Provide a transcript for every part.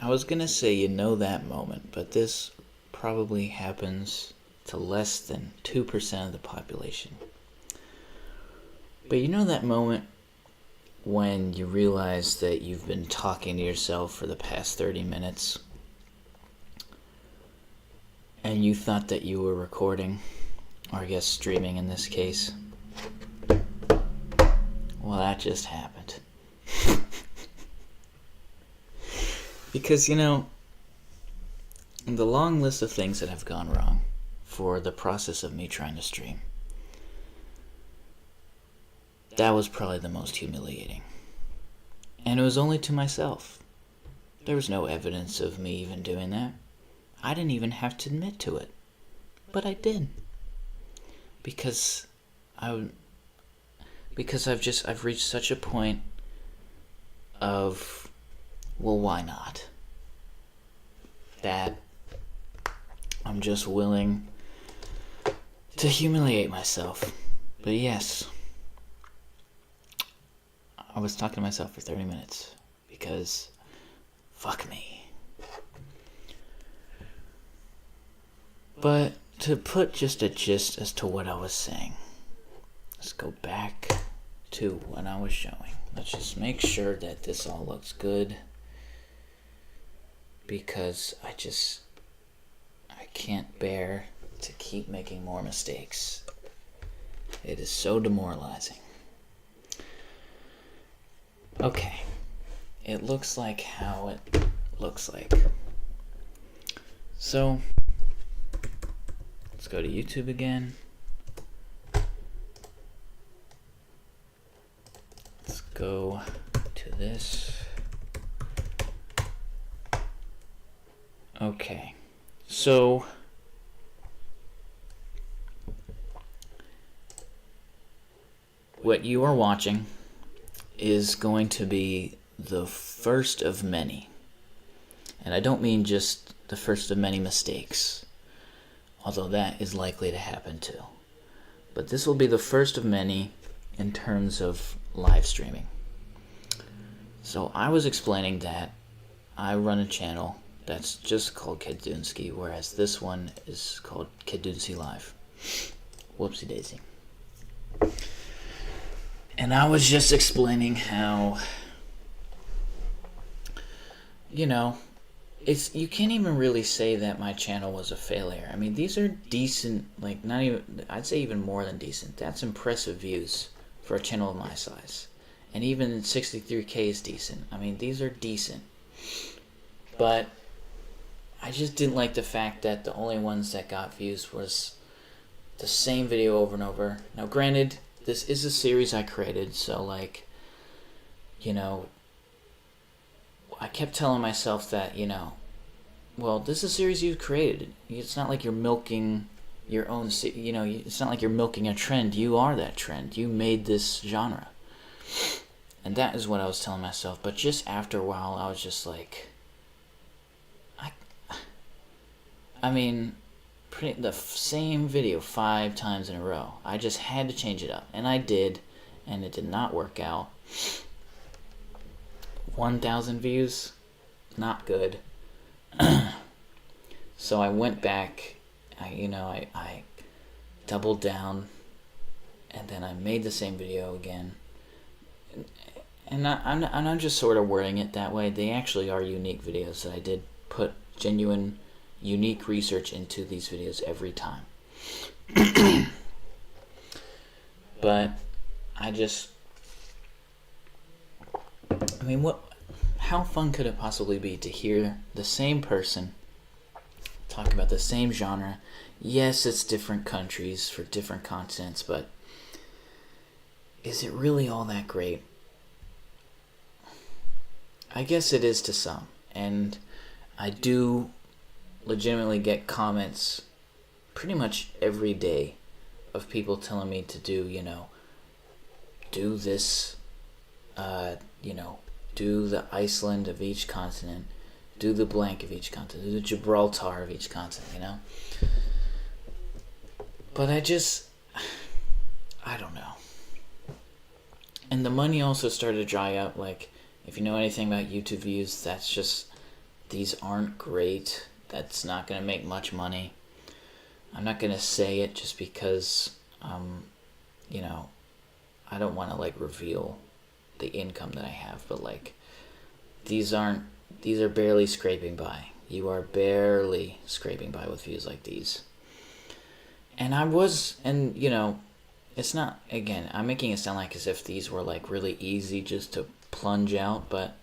I was gonna say you know that moment, but this probably happens to less than 2% of the population. But you know that moment when you realize that you've been talking to yourself for the past 30 minutes and you thought that you were recording, or I guess streaming in this case? Well, that just happened. Because, the long list of things that have gone wrong for the process of me trying to stream, that was probably the most humiliating. And it was only to myself. There was no evidence of me even doing that. I didn't even have to admit to it. But I did. Because I've reached such a point of, well, why not? That I'm just willing to humiliate myself. But yes, I was talking to myself for 30 minutes because fuck me. But to put just a gist as to what I was saying, let's go back to what I was showing. Let's just make sure that this all looks good, because I can't bear to keep making more mistakes. It is so demoralizing. Okay, it looks like how it looks like. So, let's go to YouTube again. Let's go to this. Okay, so what you are watching is going to be the first of many. And I don't mean just the first of many mistakes, although that is likely to happen too. But this will be the first of many in terms of live streaming. So I was explaining that I run a channel that's just called Doonski, whereas this one is called Doonski Live. Whoopsie daisy. And I was just explaining how, you can't even really say that my channel was a failure. I mean, these are decent, I'd say even more than decent. That's impressive views for a channel of my size. And even 63K is decent. I mean, these are decent. But I just didn't like the fact that the only ones that got views was the same video over and over. Now, granted, this is a series I created, so I kept telling myself that, well, this is a series you've created. It's not like you're milking your own, it's not like you're milking a trend. You are that trend. You made this genre. And that is what I was telling myself. But just after a while, I was just like, the same video 5 times in a row. I just had to change it up. And I did, and it did not work out. 1,000 views, not good. So I went back, I doubled down, and then I made the same video again. And I'm just sort of wording it that way. They actually are unique videos that I did put genuine, unique research into these videos every time. But how fun could it possibly be to hear the same person talk about the same genre? Yes, it's different countries for different continents, but is it really all that great? I guess it is to some, and I do legitimately get comments pretty much every day of people telling me to do this, do the Iceland of each continent, do the blank of each continent, do the Gibraltar of each continent, But I don't know. And the money also started to dry up, If you know anything about YouTube views, that's just, these aren't great. That's not going to make much money. I'm not going to say it just because, you know, I don't want to like reveal the income that I have, but like, these are barely scraping by. You are barely scraping by with views like these. And you know, it's not, again, I'm making it sound like as if these were like really easy just to plunge out, but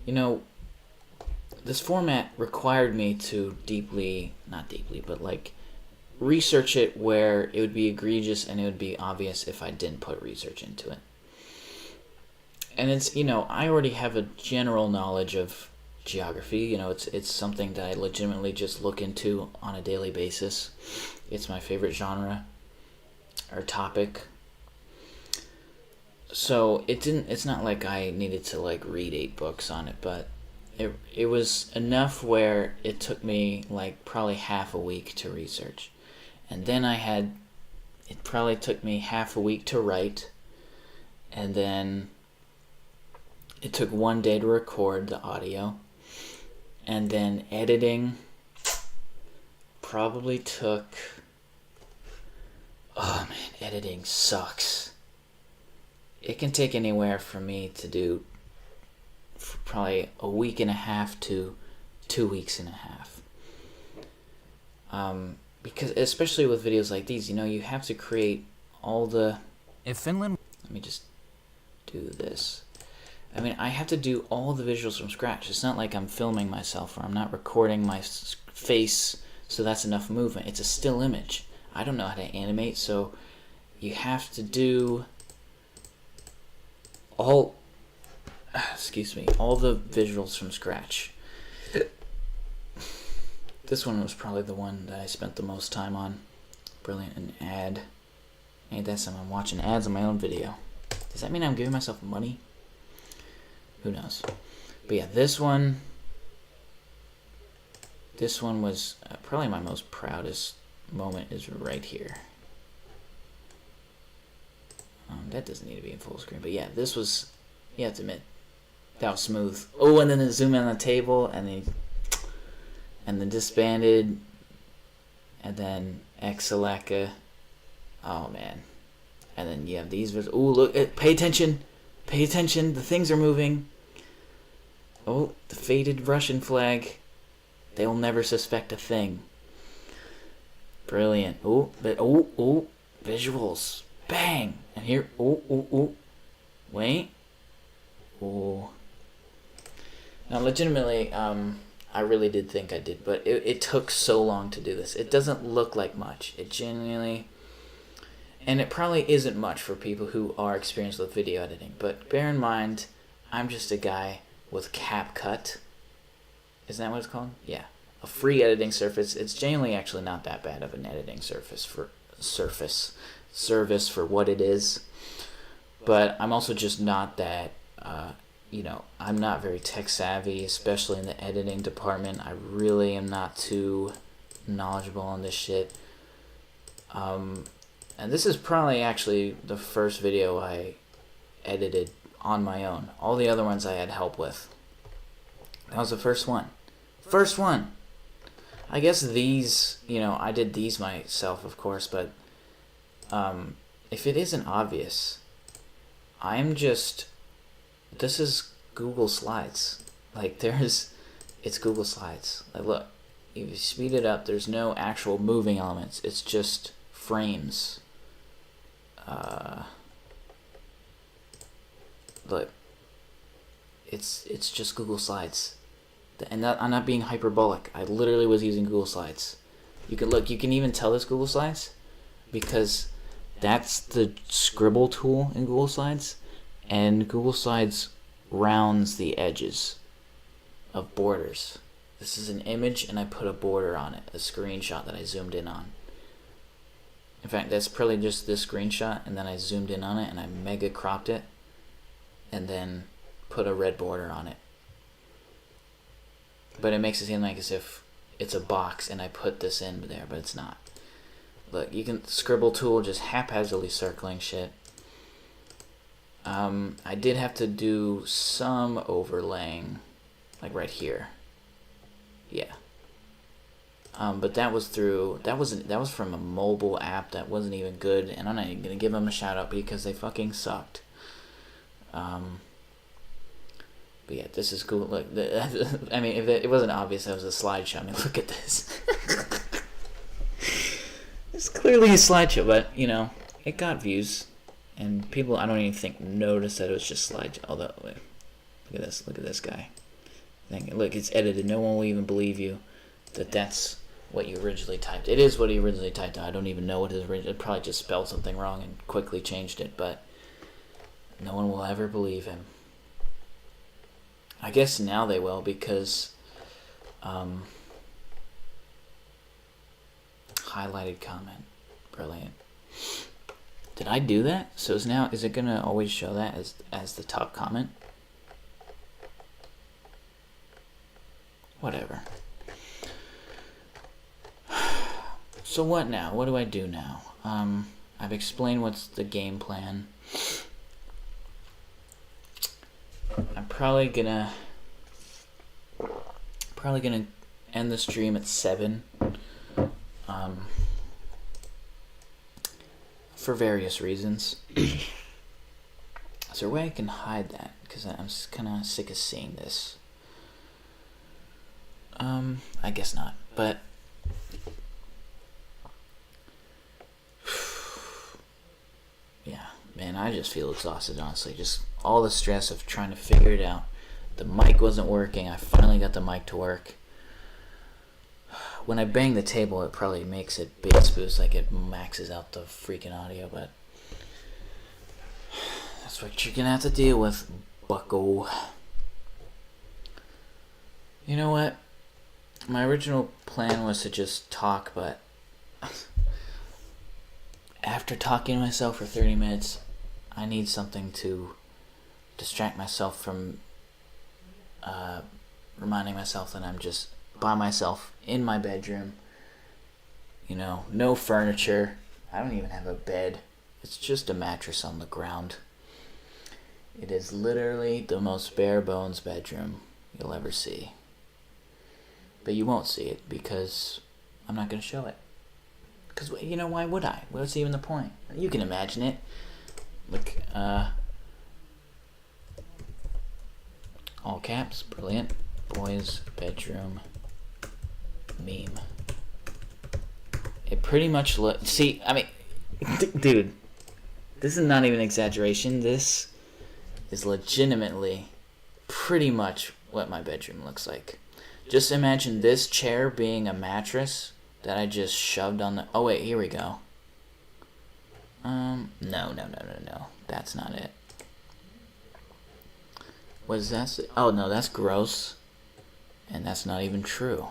you know, this format required me to not deeply, but like research it where it would be egregious and it would be obvious if I didn't put research into it. And it's, you know, I already have a general knowledge of geography. You know, it's something that I legitimately just look into on a daily basis. It's my favorite genre or topic. So it's not like I needed to like read 8 books on it, but it was enough where it took me like probably half a week to research. And then it probably took me half a week to write. And then it took 1 day to record the audio. And then editing probably took... Oh man, editing sucks. It can take anywhere for me to do probably a week and a half to 2 weeks and a half. Because especially with videos like these, you know, you have to create all the... If Finland... Let me just do this. I mean, I have to do all the visuals from scratch. It's not like I'm filming myself or I'm not recording my face so that's enough movement. It's a still image. I don't know how to animate, so you have to do all the visuals from scratch. This one was probably the one that I spent the most time on. Brilliant, an ad. Ain't that something? I'm watching ads on my own video. Does that mean I'm giving myself money? Who knows? But yeah, this one was probably my most proudest moment is right here. That doesn't need to be in full screen, but yeah, this was, you have to admit, that was smooth. Oh, and then the zoom in on the table, and then disbanded, and then Exaleka. Oh man, and then you have these. Oh look! Pay attention! Pay attention! The things are moving. Oh, the faded Russian flag. They will never suspect a thing. Brilliant. Oh, but oh, visuals. Bang! And here, oh. Wait. Oh. Now, legitimately, I really did think I did, but it took so long to do this. It doesn't look like much. It genuinely... And it probably isn't much for people who are experienced with video editing, but bear in mind, I'm just a guy with CapCut. Isn't that what it's called? Yeah. A free editing service. It's genuinely actually not that bad of an editing service for what it is. But I'm also just not that, you know, I'm not very tech savvy, especially in the editing department. I really am not too knowledgeable on this shit. And this is probably actually the first video I edited on my own. All the other ones I had help with. That was the first one. First one! I guess these, you know, I did these myself, of course, but if it isn't obvious, this is Google Slides. Like, it's Google Slides. Like, look, if you speed it up, there's no actual moving elements. It's just frames. Look, it's just Google Slides. And I'm not being hyperbolic. I literally was using Google Slides. You can even tell this Google Slides because that's the scribble tool in Google Slides, and Google Slides rounds the edges of borders. This is an image and I put a border on it, a screenshot that I zoomed in on. In fact, that's probably just this screenshot, and then I zoomed in on it and I mega cropped it and then put a red border on it. But it makes it seem like as if it's a box and I put this in there, but it's not. Look, you can scribble tool just haphazardly circling shit. I did have to do some overlaying, like right here. Yeah. But that was from a mobile app that wasn't even good, and I'm not even gonna give them a shout out because they fucking sucked. But yeah, this is cool. Look, I mean, if it wasn't obvious, that was a slideshow. I mean, look at this. It's clearly a slideshow, but you know, it got views, and people I don't even think noticed that it was just slideshow. Although, wait, look at this guy. Look, it's edited. No one will even believe you that that's what you originally typed. It is what he originally typed. I don't even know what his original. It probably just spelled something wrong and quickly changed it, but no one will ever believe him. I guess now they will because highlighted comment. Brilliant. Did I do that? So is it gonna always show that as the top comment? Whatever. So what now? What do I do now? I've explained what's the game plan. I'm probably gonna end the stream at 7. For various reasons. Is there a way I can hide that? Because I'm kind of sick of seeing this. I guess not. But yeah, man, I just feel exhausted, honestly. Just all the stress of trying to figure it out. The mic wasn't working. I finally got the mic to work. When I bang the table, it probably makes it bass boost, like it maxes out the freaking audio, but that's what you're gonna have to deal with, bucko. You know what? My original plan was to just talk, but after talking to myself for 30 minutes, I need something to distract myself from reminding myself that I'm just by myself in my bedroom. You know, no furniture. I don't even have a bed. It's just a mattress on the ground. It is literally the most bare bones bedroom you'll ever see. But you won't see it because I'm not going to show it. Because, you know, why would I? What's even the point? You can imagine it. Look, all caps, brilliant. Boys' bedroom meme. It pretty much see, I mean, dude, this is not even exaggeration. This is legitimately pretty much what my bedroom looks like. Just imagine this chair being a mattress that I just shoved on the... Oh, wait, here we go. No. That's not it. What does that say? Oh, no, that's gross. And that's not even true.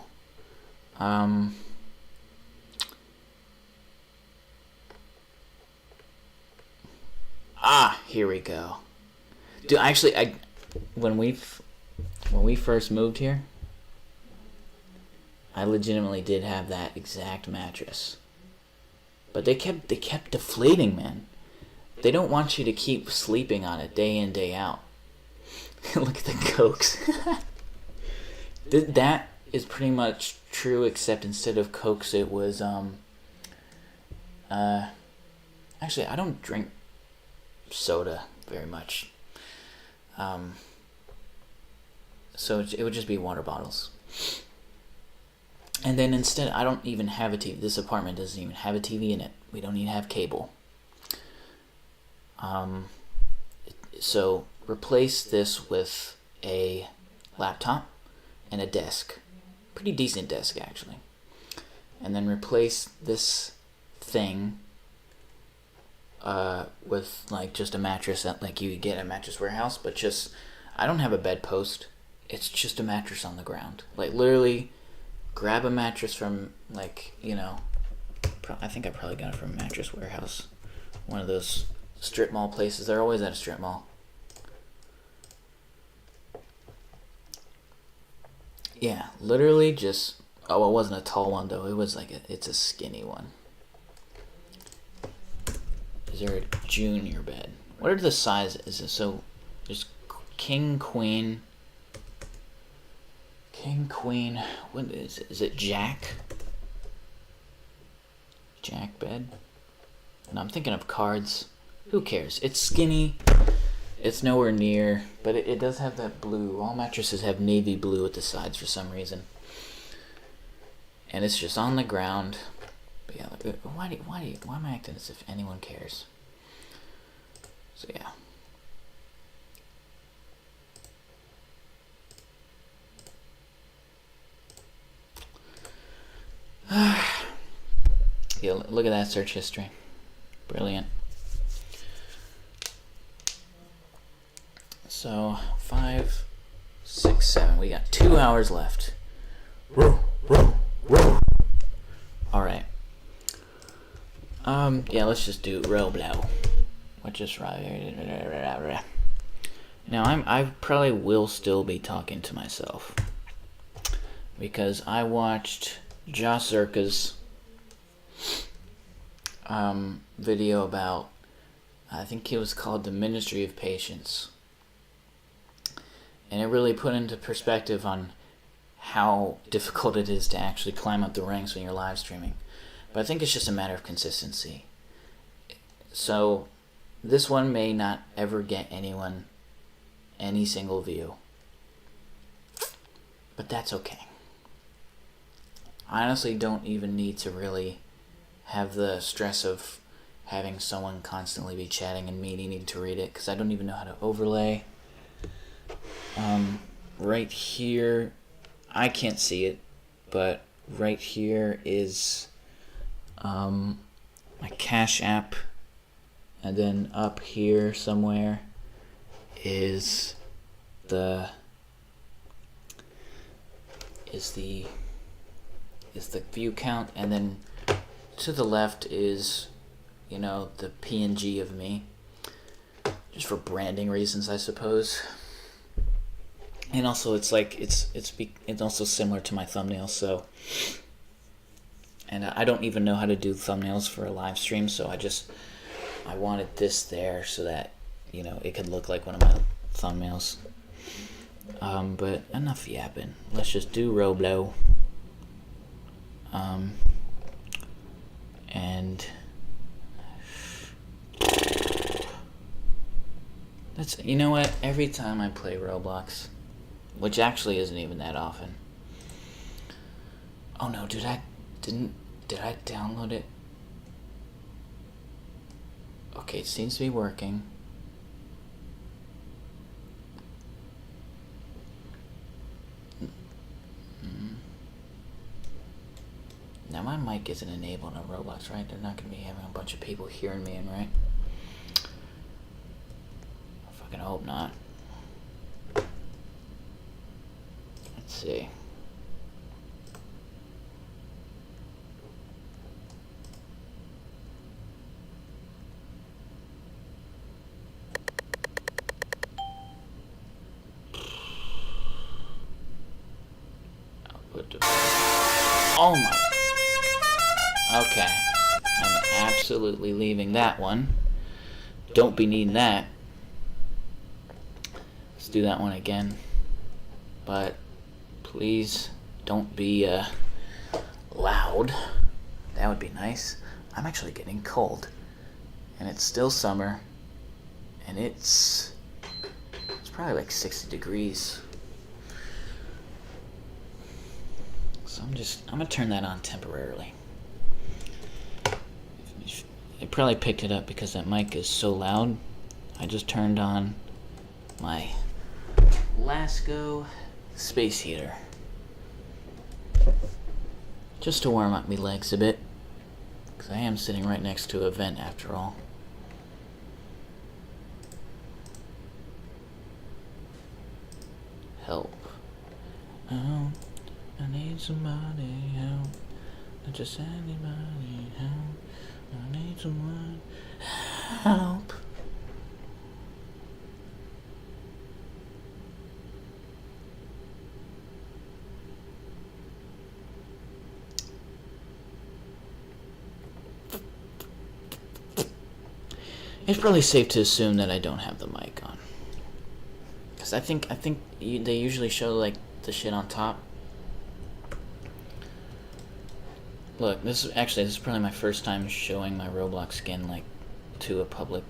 Here we go. Dude, actually, when we first moved here, I legitimately did have that exact mattress. But they kept deflating, man. They don't want you to keep sleeping on it day in, day out. Look at the Cokes. That is pretty much true, except instead of Cokes, it was, actually, I don't drink soda very much. So it would just be water bottles. And then instead, I don't even have a TV. This apartment doesn't even have a TV in it. We don't even have cable. So replace this with a laptop and a desk. Pretty decent desk, actually. And then replace this thing with like just a mattress that like you get at Mattress Warehouse, but just I don't have a bedpost. It's just a mattress on the ground. Like literally grab a mattress from like, you know, I think I probably got it from Mattress Warehouse. One of those strip mall places. They're always at a strip mall. Yeah, literally just... Oh, it wasn't a tall one, though. It was like it's a skinny one. Is there a junior bed? What are the sizes? So there's king, queen. King, queen. What is it? Is it jack? Jack bed? No, I'm thinking of cards. Who cares? It's skinny. It's nowhere near, but it does have that blue. All mattresses have navy blue at the sides for some reason. And it's just on the ground. But yeah, why am I acting as if anyone cares? So yeah. Yeah, look at that search history. Brilliant. So 5, 6, 7. We got 2 hours left. Alright. Yeah, let's just do Roblox. Which is right. Now I probably will still be talking to myself. Because I watched Josh Zerka's video about, I think it was called The Ministry of Patience. And it really put into perspective on how difficult it is to actually climb up the ranks when you're live streaming. But I think it's just a matter of consistency. So this one may not ever get anyone any single view. But that's okay. I honestly don't even need to really have the stress of having someone constantly be chatting and me needing to read it, because I don't even know how to overlay. Right here, I can't see it, but right here is my Cash App, and then up here somewhere is the view count, and then to the left is, you know, the PNG of me, just for branding reasons, I suppose. And also, it's like it's also similar to my thumbnails. So, and I don't even know how to do thumbnails for a live stream, so I wanted this there so that, you know, it could look like one of my thumbnails. But enough yapping. Let's just do Roblox. And that's, you know what? Every time I play Roblox, which actually isn't even that often. Oh no, did I download it? Okay, it seems to be working. Now my mic isn't enabled on Roblox, right? They're not going to be having a bunch of people hearing me in, right? I fucking hope not. Let's see. Oh my. Okay. I'm absolutely leaving that one. Don't be needing that. Let's do that one again. But please don't be loud. That would be nice. I'm actually getting cold. And it's still summer. And it's probably like 60 degrees. So I'm gonna turn that on temporarily. It probably picked it up because that mic is so loud. I just turned on my Lasco space heater. Just to warm up my legs a bit. Because I am sitting right next to a vent after all. Help. Oh, I need somebody help. Not just anybody help. I need someone help. It's probably safe to assume that I don't have the mic on. Because I think they usually show, like, the shit on top. Look, this is probably my first time showing my Roblox skin, like, to a public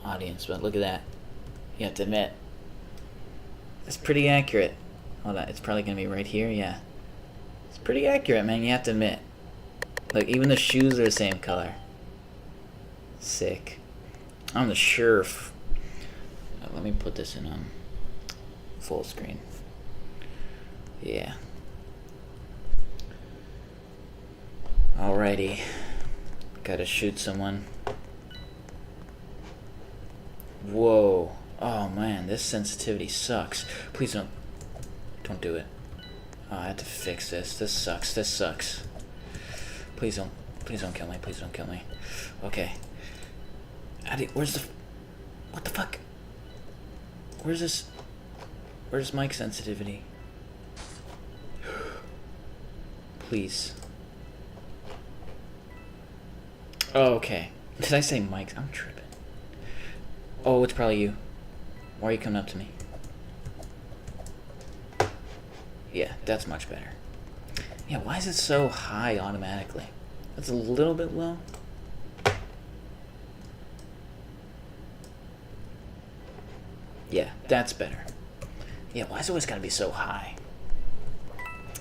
audience, but look at that. You have to admit, it's pretty accurate. Hold on, it's probably gonna be right here, yeah. It's pretty accurate, man, you have to admit. Look, even the shoes are the same color. Sick. I'm the sheriff. Let me put this in full screen. Yeah. Alrighty. Gotta shoot someone. Whoa. Oh man, this sensitivity sucks. Please don't do it. Oh, I have to fix this. This sucks. Please don't kill me. Please don't kill me. Okay. What the fuck? Where's mic sensitivity? Please. Oh, okay. Did I say mics? I'm tripping. Oh, it's probably you. Why are you coming up to me? Yeah, that's much better. Yeah, why is it so high automatically? That's a little bit low. Yeah, that's better. Yeah, why is it always gotta be so high?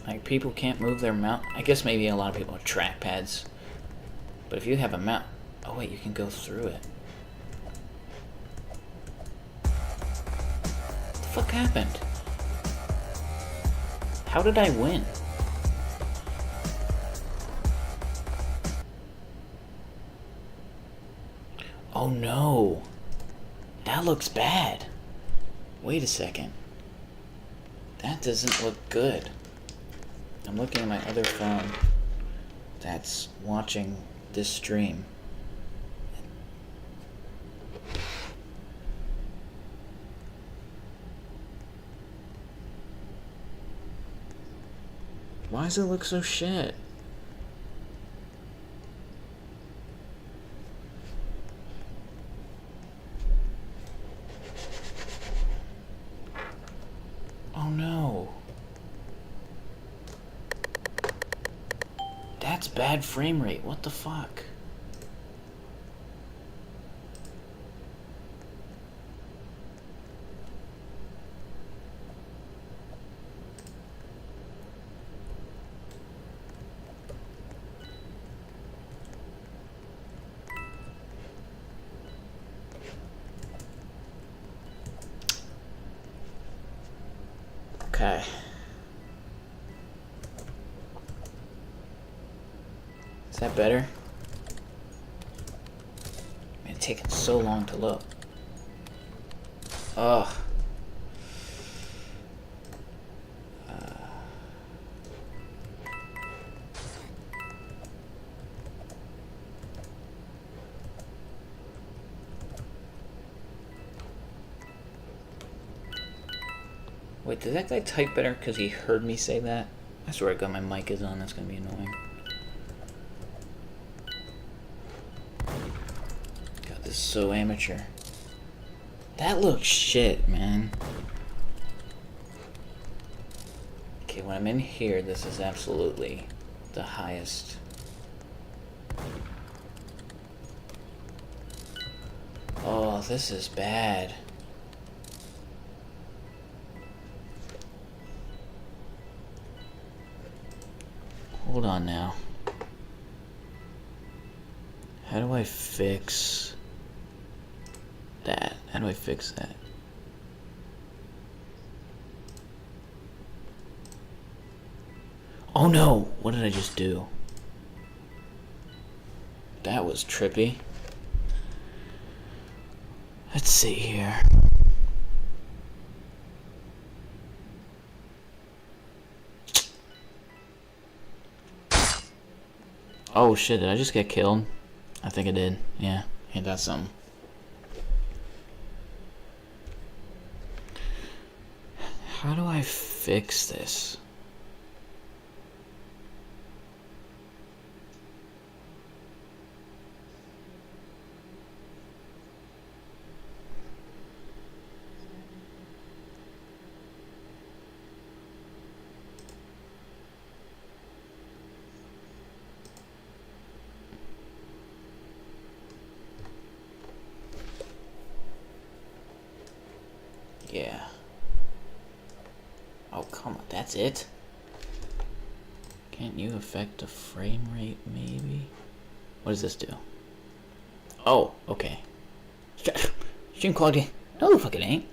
Like, people can't move their mount. I guess maybe a lot of people have trackpads. But if you have a mount... Oh, wait, you can go through it. What the fuck happened? How did I win? Oh, no. That looks bad. Wait a second. That doesn't look good. I'm looking at my other phone that's watching this stream. Why does it look so shit? Oh no. That's bad frame rate. What the fuck? Okay. Is that better? Man, it's taking so long to load. Ugh. Wait, did that guy type better because he heard me say that? I swear to God, my mic is on. That's gonna be annoying. God, this is so amateur. That looks shit, man. Okay, when I'm in here, this is absolutely the highest. Oh, this is bad. Hold on now. How do I fix that? How do I fix that? Oh no! What did I just do? That was trippy. Let's see here. Oh shit, did I just get killed? I think I did. Yeah, ain't that something. How do I fix this? Yeah. Oh, come on. That's it? Can't you affect the frame rate, maybe? What does this do? Oh, okay. Stream quality. No, the fuck it ain't.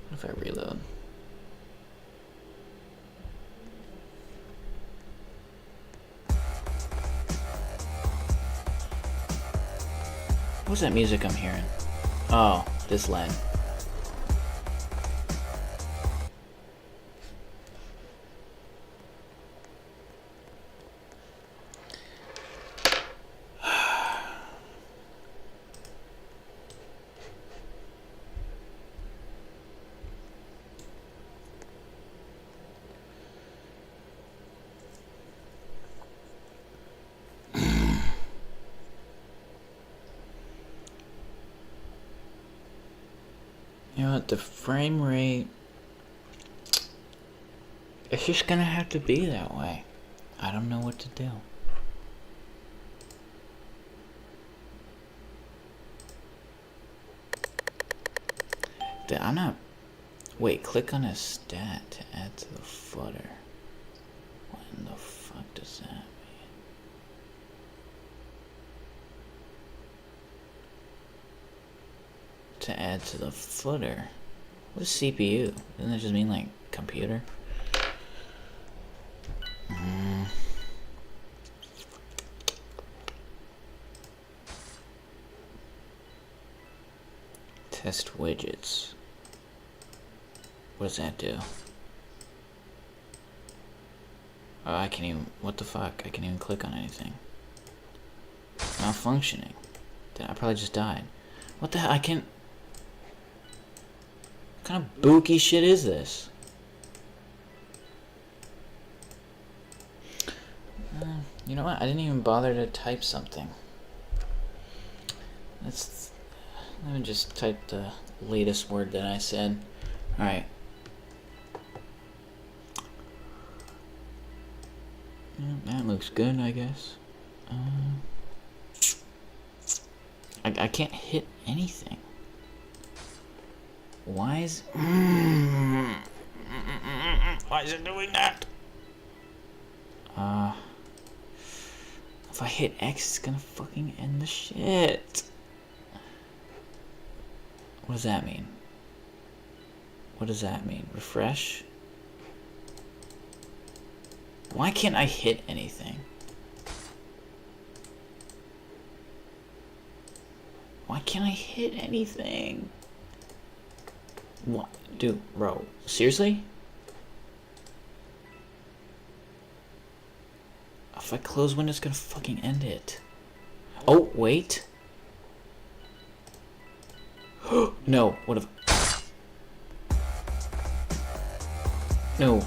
What if I reload? What's that music I'm hearing? Oh, this line. You know what, the frame rate, it's just gonna have to be that way. I don't know what to do. I'm not... Wait, click on a stat to add to the footer. What in the fuck does that mean? To add to the footer? What is CPU? Doesn't that just mean like computer? Test widgets. What does that do? Oh, I can't even... What the fuck? I can't even click on anything. Malfunctioning. I probably just died. What the hell? I can't... What kind of booky shit is this? You know what? I didn't even bother to type something. Let me just type the latest word that I said. Alright. That looks good, I guess. I can't hit anything. Why is... Why is it doing that? If I hit X, it's gonna fucking end the shit. What does that mean? What does that mean? Refresh? Why can't I hit anything? Why can't I hit anything? What? Dude, bro. Seriously? If I close window, it's gonna fucking end it. Oh, wait. No, what have... No.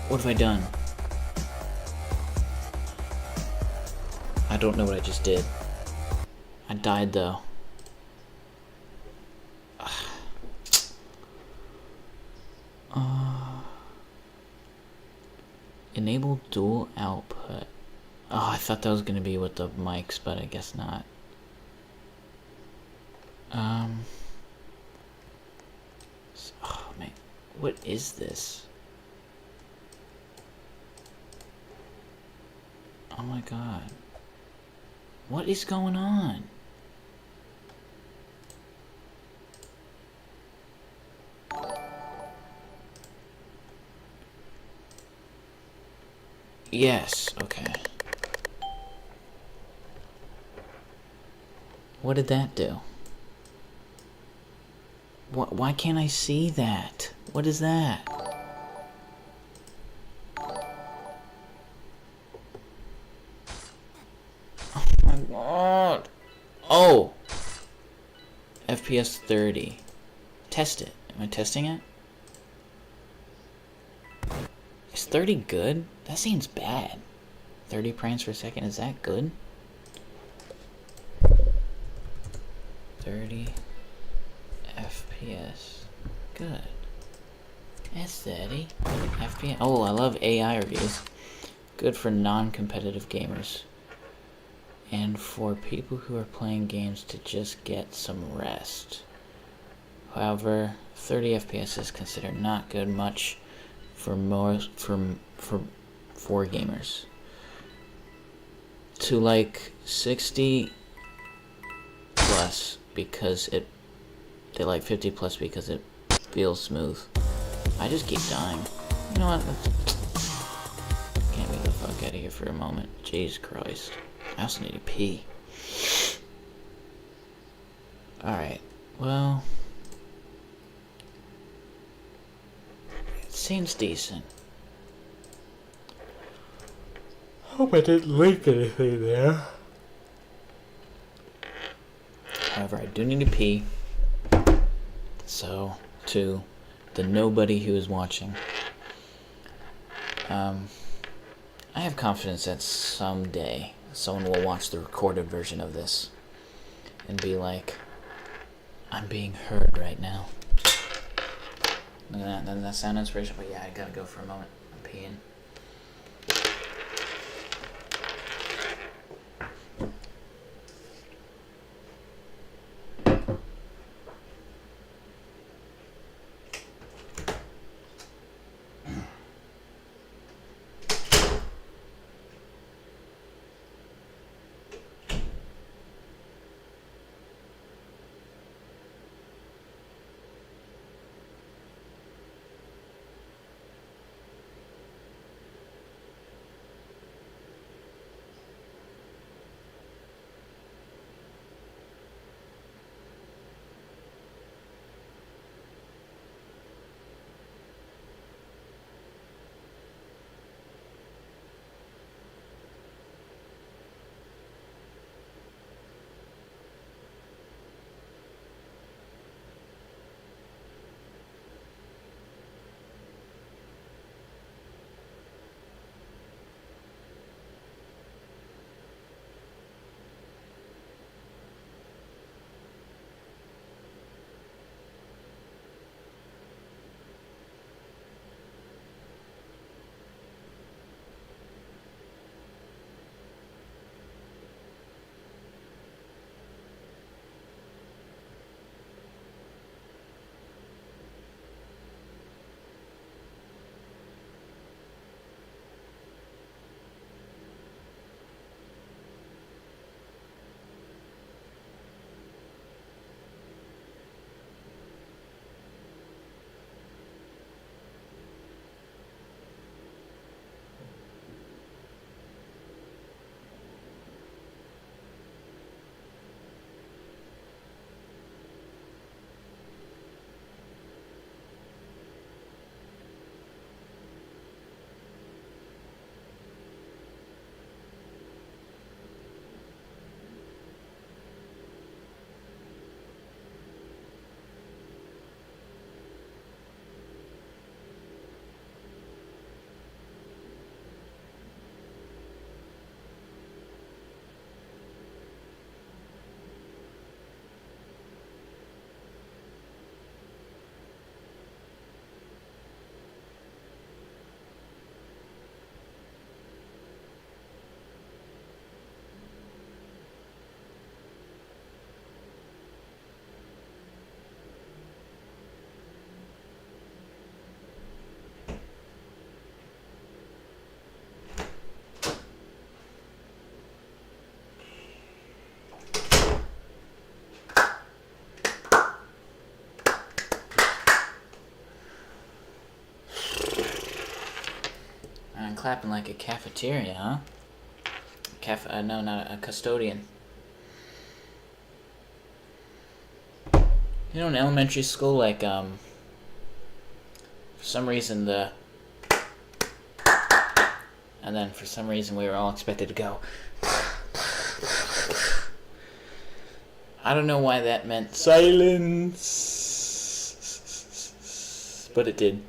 What have I done? I don't know what I just did. I died, though. Enable dual output. Oh, I thought that was gonna be with the mics, but I guess not. Oh man, what is this? Oh my god. What is going on? Yes, okay. What did that do? Why can't I see that? What is that? Oh my god. Oh! FPS 30. Test it. Am I testing it? Is 30 good? That seems bad. 30 frames per second, is that good? 30 FPS. Good. That's 30 FPS. Oh, I love AI reviews. Good for non-competitive gamers. And for people who are playing games to just get some rest. However, 30 FPS is considered not good much for gamers. To like 60 plus because they like 50 plus because it feels smooth. I just keep dying. You know what? Get me the fuck out of here for a moment. Jesus Christ. I also need to pee. Alright, well, it seems decent. Hope I didn't leak anything there. However, I do need to pee. So, to the nobody who is watching, I have confidence that someday someone will watch the recorded version of this and be like, I'm being heard right now. Look at that. Doesn't that sound inspirational? But yeah, I gotta go for a moment. I'm peeing. Clapping like a cafeteria, huh? No, not a custodian. You know, in elementary school, like, for some reason and then for some reason we were all expected to go. I don't know why that meant silence, but it did.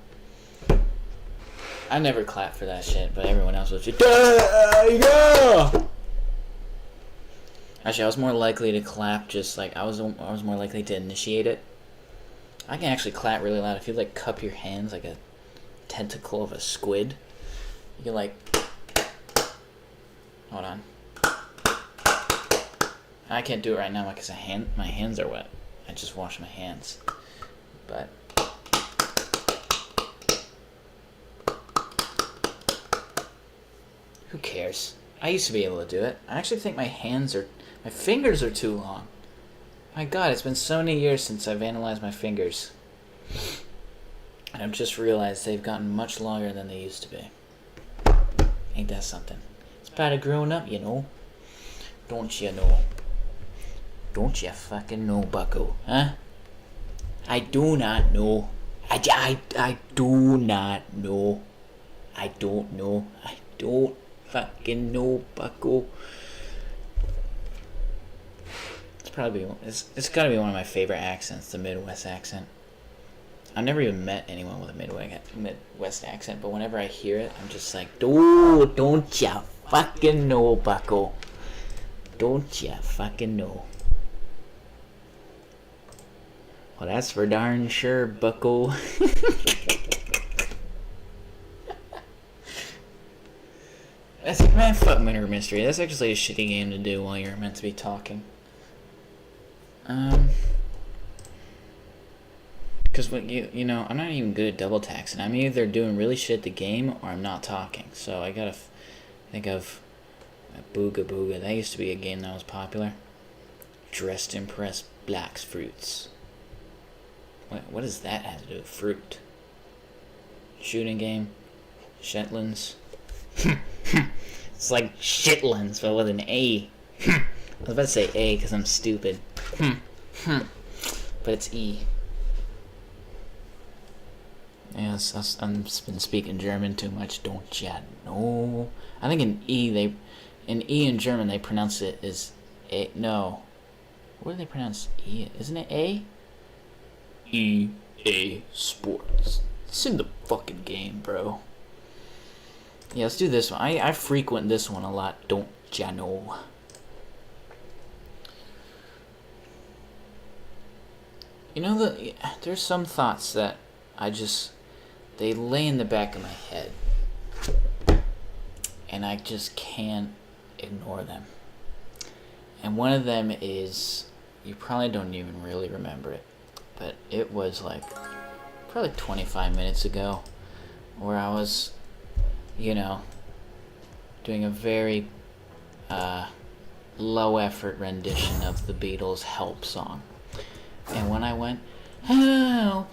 I never clapped for that shit, but everyone else was just, yeah! Actually, I was more likely to clap, just like, I was more likely to initiate it. I can actually clap really loud. If you, like, cup your hands like a tentacle of a squid, you can, like, hold on. I can't do it right now because my hands are wet. I just washed my hands. but who cares? I used to be able to do it. I actually think my fingers are too long. My God, it's been so many years since I've analyzed my fingers. And I've just realized they've gotten much longer than they used to be. Ain't that something? It's part of growing up, you know. Don't you know? Don't you fucking know, bucko? Huh? I do not know. I do not know. I don't know. I don't fucking know, bucko. It's gotta be one of my favorite accents, the Midwest accent. I've never even met anyone with a Midwest accent, but whenever I hear it, I'm just like, dude, don't ya fucking know, bucko. Don't ya fucking know. Well, that's for darn sure, bucko. Man, fuck Murder Mystery. That's actually a shitty game to do while you're meant to be talking. Because when you know, I'm not even good at double taxing. I'm either doing really shit at the game or I'm not talking. So I gotta think of Booga Booga. That used to be a game that was popular. Dressed to Impress Black's Fruits. What does that have to do with fruit? Shooting game? Shetlands? It's like Shitlins, but with an A. I was about to say A because I'm stupid. But it's E. Yes, I've been speaking German too much, don't ya know? I think in E in German they pronounce it as A. No. What do they pronounce E? Isn't it A? EA Sports. It's in the fucking game, bro. Yeah, let's do this one. I frequent this one a lot, don't ya know? You know, there's some thoughts that they lay in the back of my head. And I just can't ignore them. And one of them is, you probably don't even really remember it, but it was like probably 25 minutes ago where I was, you know, doing a very low effort rendition of the Beatles' Help song. And when I went, help,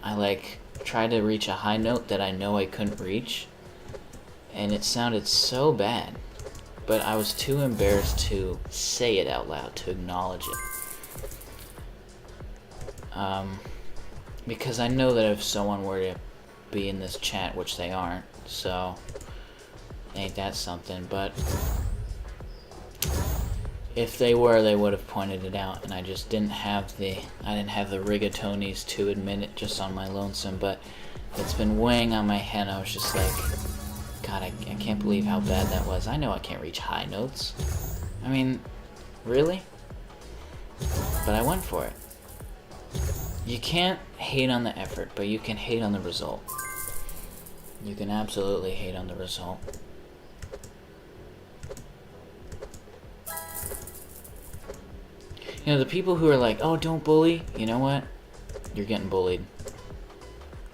I tried to reach a high note that I know I couldn't reach, and it sounded so bad, but I was too embarrassed to say it out loud, to acknowledge it. Because I know that if someone were to be in this chat, which they aren't, so ain't that something, but if they were, they would have pointed it out, and I just didn't have the rigatonies to admit it just on my lonesome, but it's been weighing on my head. I was just like, God, I can't believe how bad that was. I know I can't reach high notes. I mean, really? But I went for it. You can't hate on the effort, but you can hate on the result. You can absolutely hate on the result. You know, the people who are like, oh, don't bully, you know what? You're getting bullied.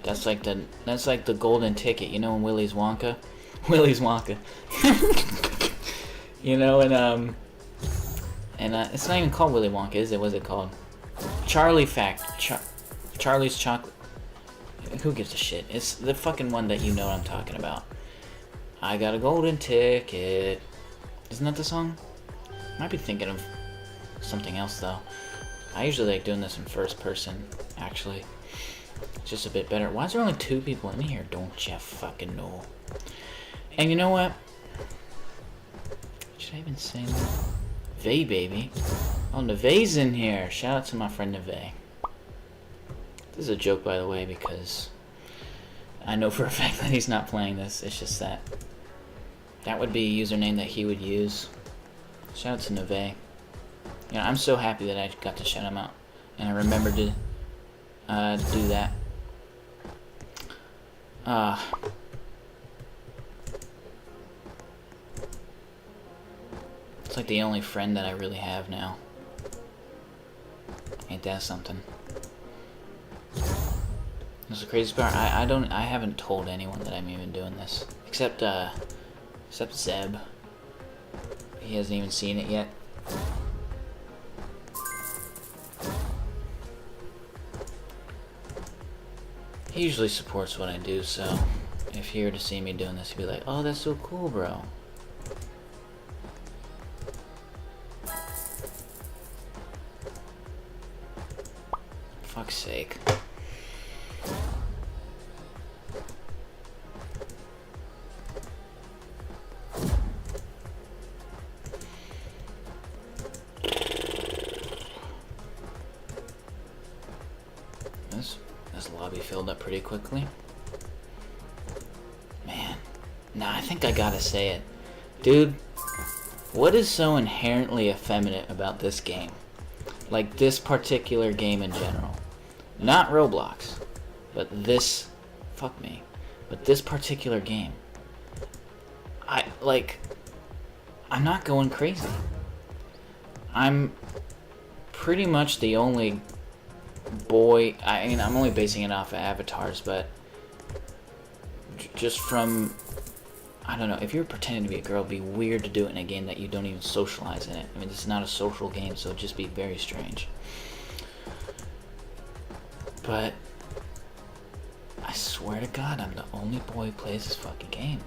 That's like the golden ticket, you know, in Willy's Wonka? Willy's Wonka. You know, and it's not even called Willy Wonka, is it? What's it called? Charlie's Chocolate. Who gives a shit? It's the fucking one that you know what I'm talking about. I got a golden ticket. Isn't that the song? Might be thinking of something else though. I usually like doing this in first person, actually. It's just a bit better. Why is there only 2 people in here? Don't ya fucking know. And you know what? Should I even say that? Vey, baby. Oh, Neve's in here. Shout out to my friend Neve. This is a joke, by the way, because I know for a fact that he's not playing this. It's just that would be a username that he would use. Shout out to Neve. You know, I'm so happy that I got to shout him out, and I remembered to do that. It's like the only friend that I really have now. Ain't that something? That's the craziest part. I haven't told anyone that I'm even doing this. Except Zeb. He hasn't even seen it yet. He usually supports what I do, so if he were to see me doing this, he'd be like, "Oh, that's so cool, bro." Fuck's sake. This lobby filled up pretty quickly. Man. Nah, I think I gotta say it. Dude, what is so inherently effeminate about this game? Like, this particular game in general. Not Roblox, but this... Fuck me. But this particular game. I'm not going crazy. I'm pretty much the only boy... I mean, I'm only basing it off of avatars, but... Just from... I don't know, if you're pretending to be a girl, it'd be weird to do it in a game that you don't even socialize in it. I mean, this is not a social game, so it'd just be very strange. But... I swear to God, I'm the only boy who plays this fucking game.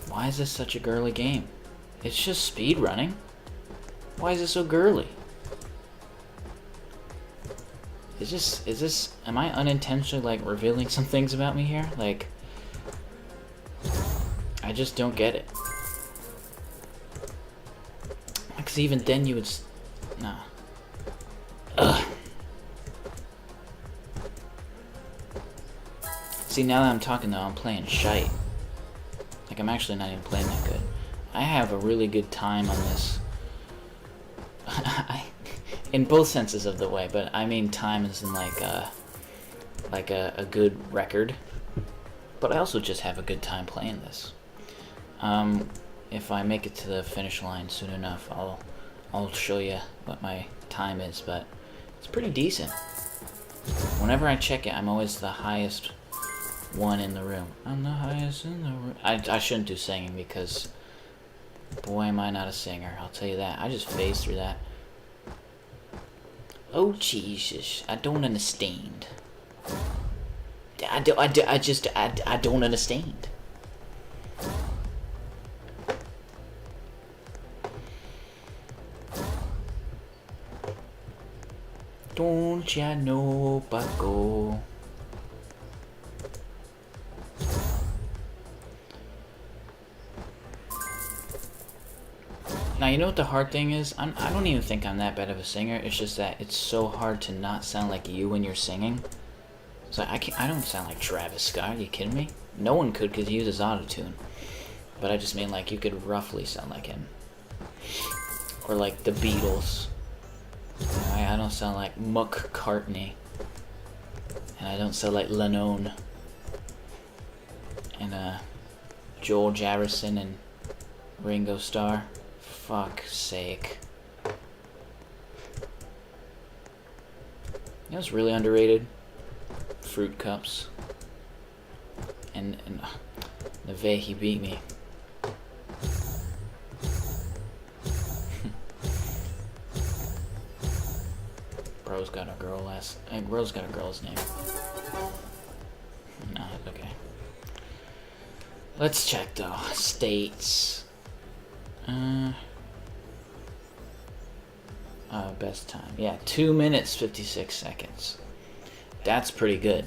Why is this such a girly game? It's just speed running. Why is it so girly? Is this, am I unintentionally, like, revealing some things about me here? Like, I just don't get it. Because even then you would, nah. Ugh. See, now that I'm talking though, I'm playing shite. Like, I'm actually not even playing that good. I have a really good time on this. In both senses of the way, but I mean time is in like a good record. But I also just have a good time playing this. If I make it to the finish line soon enough, I'll show you what my time is, but it's pretty decent. Whenever I check it, I'm always the highest one in the room. I'm the highest in the room. I shouldn't do singing because, boy, am I not a singer. I'll tell you that. I just phased through that. Oh Jesus, I don't understand. I don't understand. Don't ya know, Bucko? Now, you know what the hard thing is? I don't even think I'm that bad of a singer. It's just that it's so hard to not sound like you when you're singing. So I don't sound like Travis Scott. Are you kidding me? No one could because he uses autotune. But I just mean like you could roughly sound like him. Or like the Beatles. I don't sound like McCartney. And I don't sound like Lennon. And Joel Jarrison and Ringo Starr. Fuck's sake. You know what's really underrated? Fruit cups. And Neve, he beat me. Bro's got a girl last... Bro's got a girl's name. No, it's okay. Let's check though. States. Best time. Yeah, 2 minutes, 56 seconds. That's pretty good.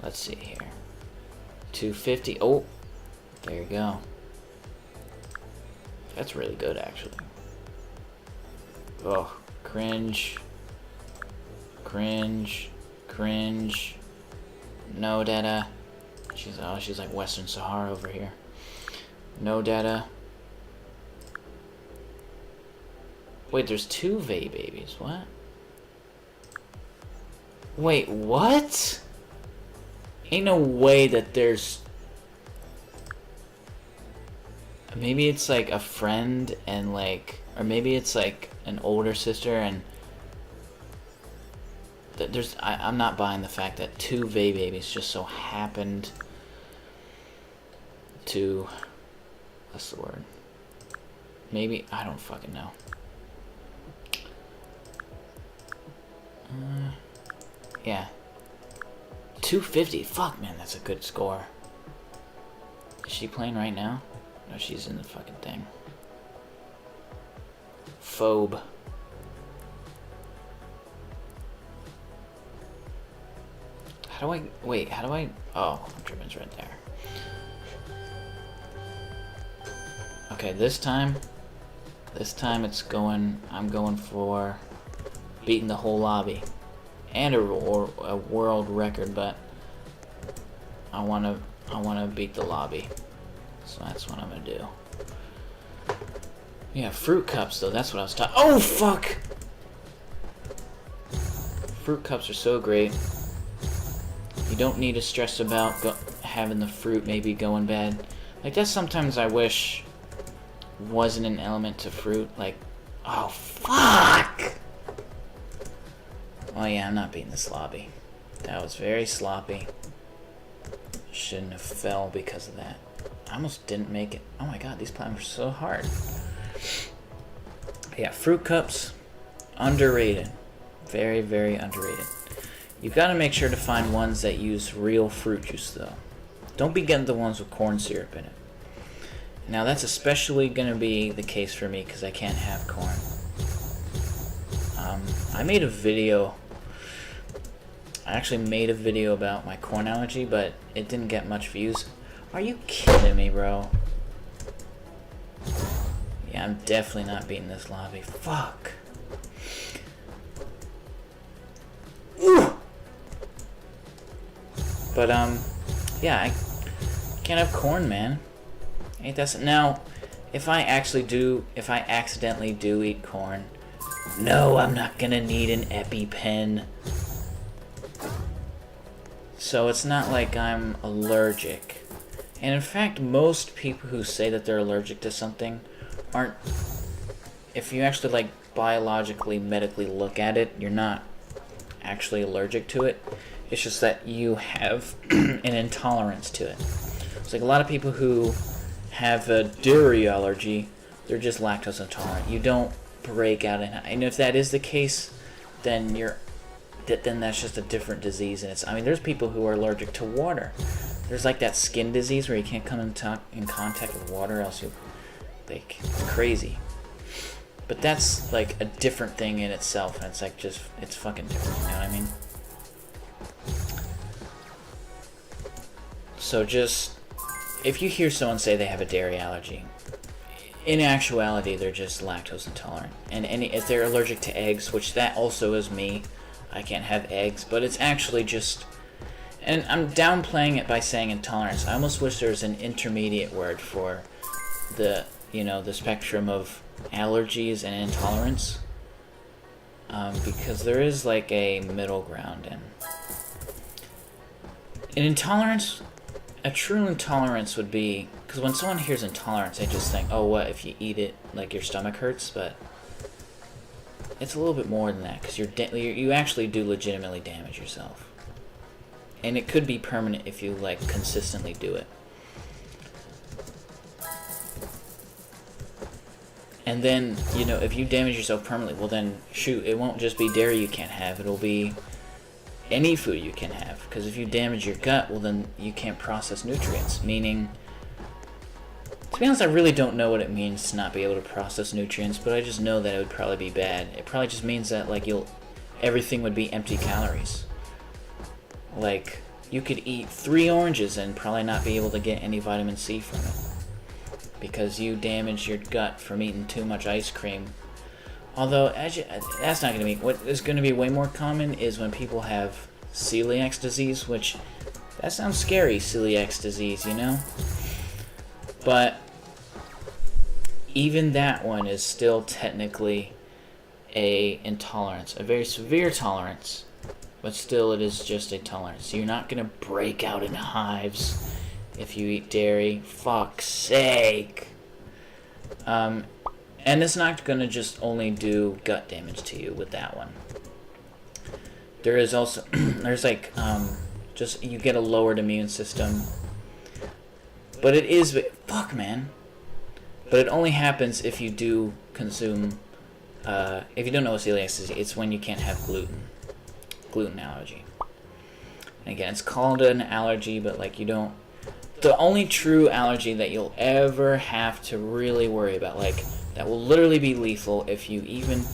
Let's see here. 250. Oh, there you go. That's really good, actually. Oh, cringe. Cringe. Cringe. No data. She's like Western Sahara over here. No data. Wait, there's 2 Vey babies. What? Wait, what? Ain't no way that there's... Maybe it's like a friend and like... Or maybe it's like an older sister and... I'm not buying the fact that 2 Vey babies just so happened to, what's the word? Maybe, I don't fucking know. Yeah. 250. Fuck, man, that's a good score. Is she playing right now? No, she's in the fucking thing. Phobe. How do I... Wait, how do I... Oh, Driven's right there. Okay, this time it's going... I'm going for beating the whole lobby. And a world record, but I wanna beat the lobby. So that's what I'm gonna do. Yeah, fruit cups though, that's what I was talking... Oh, fuck! Fruit cups are so great. You don't need to stress about having the fruit maybe going bad. Like, that's sometimes I wish wasn't an element to fruit. Like, oh, fuck! Oh yeah, I'm not beating this lobby. That was very sloppy. Shouldn't have fell because of that. I almost didn't make it. Oh my god, these platforms are so hard. Yeah, fruit cups, underrated. Very, very underrated. You've got to make sure to find ones that use real fruit juice, though. Don't be getting the ones with corn syrup in it. Now, that's especially going to be the case for me, because I can't have corn. I made a video... I actually made a video about my corn allergy, but it didn't get much views. Are you kidding me, bro? Yeah, I'm definitely not beating this lobby. Fuck. Ooh. But, yeah, I can't have corn, man. Ain't that... Now, if I accidentally do eat corn, no, I'm not gonna need an EpiPen. So it's not like I'm allergic. And in fact, most people who say that they're allergic to something aren't... If you actually, like, biologically, medically look at it, you're not actually allergic to it. It's just that you have an intolerance to it. It's like a lot of people who have a dairy allergy, they're just lactose intolerant. You don't break out and if that is the case, then then that's just a different disease. And I mean, there's people who are allergic to water. There's like that skin disease where you can't come in contact with water, else it's crazy. But that's like a different thing in itself, and it's like it's fucking different, you know what I mean? So just, if you hear someone say they have a dairy allergy, in actuality they're just lactose intolerant. And if they're allergic to eggs, which that also is me, I can't have eggs, but it's actually just, and I'm downplaying it by saying intolerance. I almost wish there was an intermediate word for the, the spectrum of allergies and intolerance, because there is like a middle ground. And an intolerance, a true intolerance would be, because when someone hears intolerance, they just think, oh, what, if you eat it, like your stomach hurts? But it's a little bit more than that, because you actually do legitimately damage yourself. And it could be permanent if you, like, consistently do it. And then, if you damage yourself permanently, well then, shoot, it won't just be dairy you can't have, it'll be any food you can have. Because if you damage your gut, well then you can't process nutrients. Meaning, to be honest, I really don't know what it means to not be able to process nutrients, but I just know that it would probably be bad. It probably just means that, like, everything would be empty calories. Like, you could eat 3 oranges and probably not be able to get any vitamin C from it, because you damaged your gut from eating too much ice cream. Although, that's not going to be... What is going to be way more common is when people have celiac disease, which, that sounds scary, celiac disease, But even that one is still technically a intolerance, a very severe tolerance, but still it is just a tolerance. So you're not going to break out in hives if you eat dairy. Fuck's sake. And it's not going to just only do gut damage to you with that one. There is also there's like just you get a lowered immune system, but it is fuck man. But it only happens if you do consume. If you don't know what celiac is, it's when you can't have gluten allergy. And again, it's called an allergy, but like you don't. The only true allergy that you'll ever have to really worry about, like that will literally be lethal if you even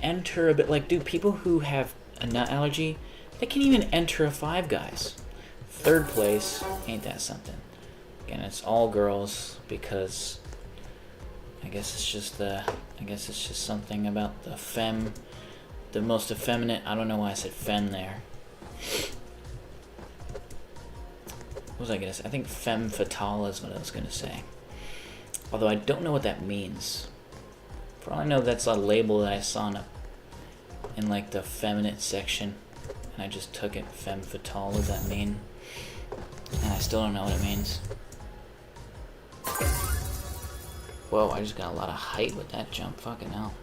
enter a bit. Like, dude, people who have a nut allergy, they can even enter a Five Guys. Third place, ain't that something? Again, it's all girls because I guess it's just something about the most effeminate. I don't know why I said femme there. What was I gonna say? I think femme fatale is what I was gonna say. Although I don't know what that means. For all I know, that's a label that I saw in like the feminine section, and I just took it. Femme fatale. What does that mean? And I still don't know what it means. Whoa, I just got a lot of height with that jump. Fucking hell.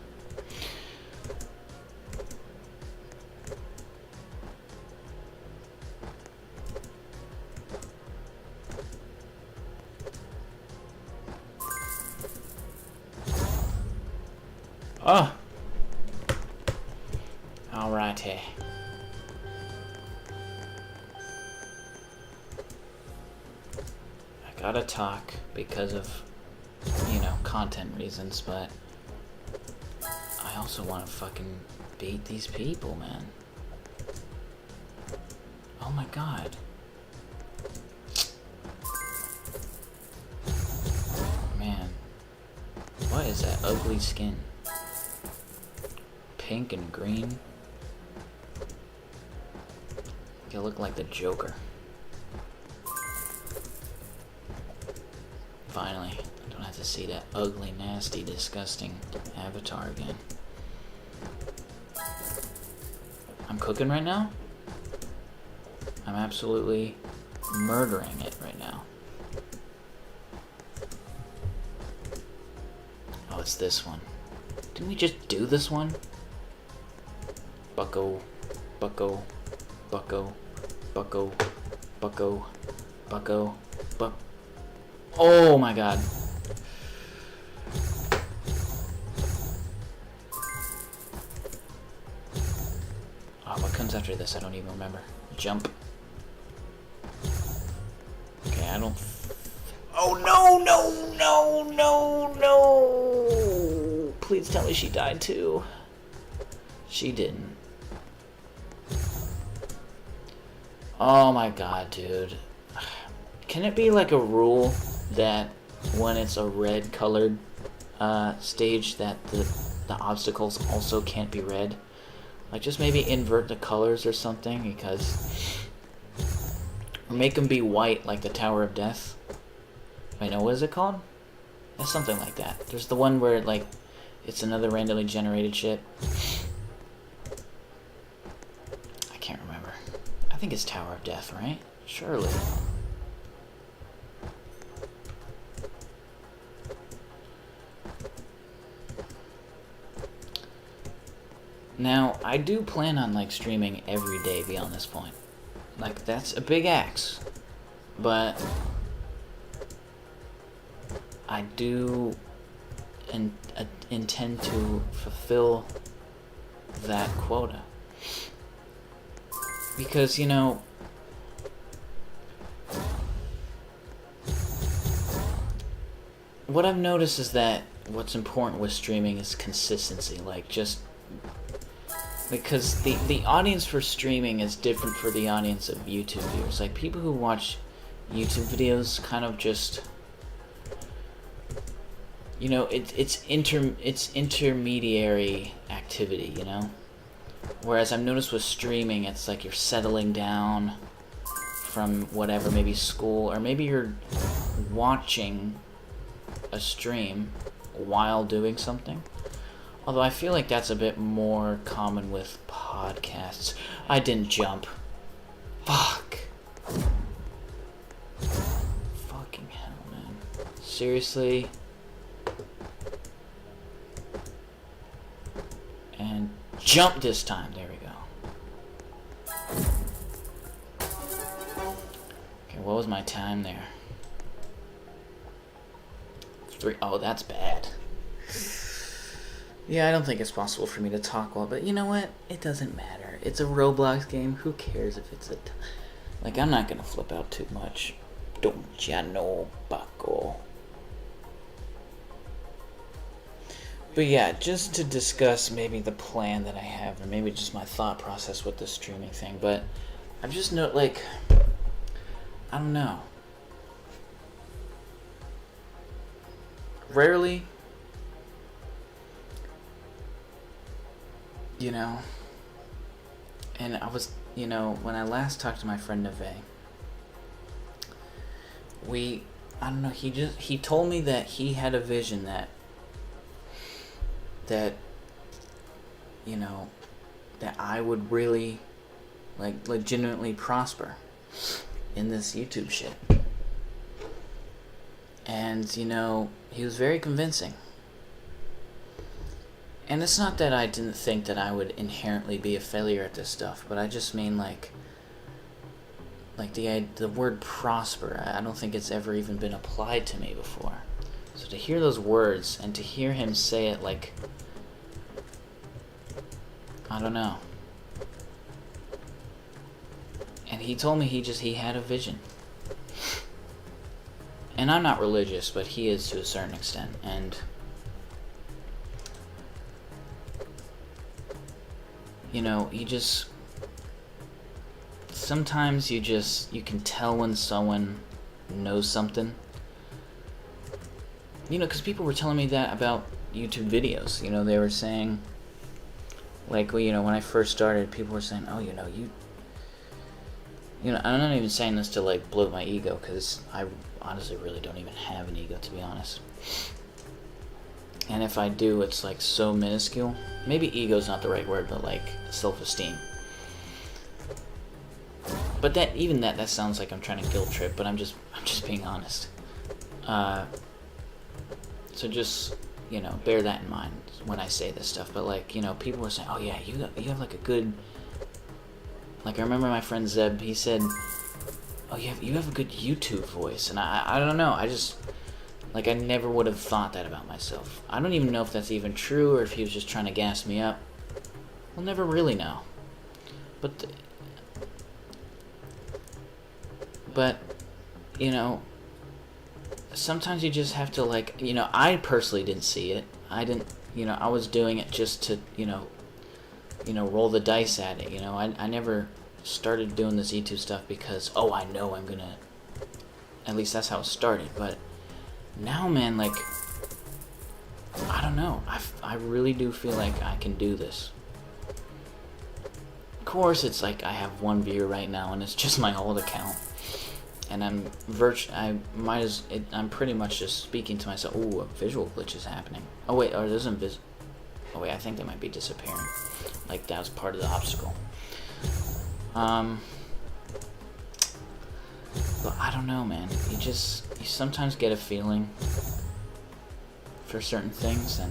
Oh! Alrighty. I gotta talk because of, content reasons, but I also want to fucking beat these people, man. Oh my god. Man. What is that ugly skin? Pink and green. You look like the Joker. Finally, I don't have to see that ugly, nasty, disgusting avatar again. I'm cooking right now? I'm absolutely murdering it right now. Oh, it's this one. Didn't we just do this one? Bucko, bucko, bucko, bucko, bucko, bucko, buck. Oh my god. Oh, what comes after this? I don't even remember. Jump. Okay, I don't... Oh no, no, no, no, no! Please tell me she died too. She didn't. Oh my god, dude. Can it be like a rule that when it's a red colored stage that the obstacles also can't be red? Like just maybe invert the colors or something, because or make them be white like the Tower of Death. Wait, no, what is it called? It's something like that. There's the one where like it's another randomly generated shit. I can't remember. I think it's Tower of Death, right? Surely. Now, I do plan on, like, streaming every day beyond this point. Like, that's a big axe. But I do intend to fulfill that quota. Because, what I've noticed is that what's important with streaming is consistency. Like, just... Because the audience for streaming is different for the audience of YouTube viewers. Like, people who watch YouTube videos kind of just... it's intermediary activity, Whereas I've noticed with streaming, it's like you're settling down from whatever, maybe school, or maybe you're watching a stream while doing something. Although I feel like that's a bit more common with podcasts. I didn't jump. Fuck. Fucking hell, man. Seriously? And jump this time. There we go. was my time there? 3. Oh, that's bad. Yeah, I don't think it's possible for me to talk well, but you know what? It doesn't matter. It's a Roblox game. Who cares if it's like, I'm not gonna flip out too much. Don't ya know, bucko? But yeah, just to discuss maybe the plan that I have, or maybe just my thought process with the streaming thing, but I've just like, I don't know. Rarely, you know, and I was, you know, when I last talked to my friend Neve, I don't know, he told me that he had a vision that, you know, that I would really, like, legitimately prosper in this YouTube shit. And, you know, he was very convincing. And it's not that I didn't think that I would inherently be a failure at this stuff, but I just mean, like the word prosper, I don't think it's ever even been applied to me before. So to hear those words, and to hear him say it, like, I don't know. And he told me he had a vision. And I'm not religious, but he is to a certain extent. And, you know, sometimes you can tell when someone knows something. You know, because people were telling me that about YouTube videos. You know, they were saying, like, you know, when I first started, people were saying, oh, you know, I'm not even saying this to, like, bloat my ego, because I honestly really don't even have an ego, to be honest. And if I do, it's, like, so minuscule. Maybe ego's not the right word, but, like, self-esteem. But that sounds like I'm trying to guilt trip, but I'm just being honest. So just, you know, bear that in mind when I say this stuff. But, like, you know, people were saying, oh yeah, you have like a good, like, I remember my friend Zeb, he said, oh, you have a good YouTube voice. And I don't know, I just, like, I never would have thought that about myself. I don't even know if that's even true, or if he was just trying to gas me up. We'll never really know. But, you know, sometimes you just have to, like, you know, I personally didn't see it. I didn't, you know, I was doing it just to, you know, roll the dice at it, you know. I never started doing this YouTube stuff because, oh, I know I'm gonna, at least that's how it started. But now, man, like, I don't know, I really do feel like I can do this. Of course, it's like I have one viewer right now, and it's just my old account. And I'm pretty much just speaking to myself. Ooh, a visual glitch is happening. Oh wait, or there's oh wait, I think they might be disappearing. Like, that was part of the obstacle. But I don't know, man. You sometimes get a feeling for certain things,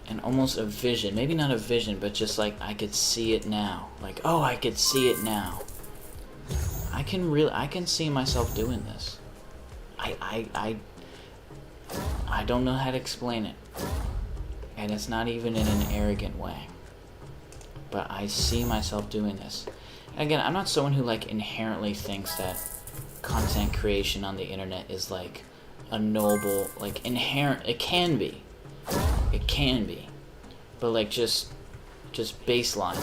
and almost a vision. Maybe not a vision, but just like, I could see it now. Like, oh, I could see it now. I can see myself doing this. I don't know how to explain it. And it's not even in an arrogant way. But I see myself doing this. And again, I'm not someone who, like, inherently thinks that content creation on the internet is, like, a noble, like, inherent. It can be. It can be. But, like, just baseline.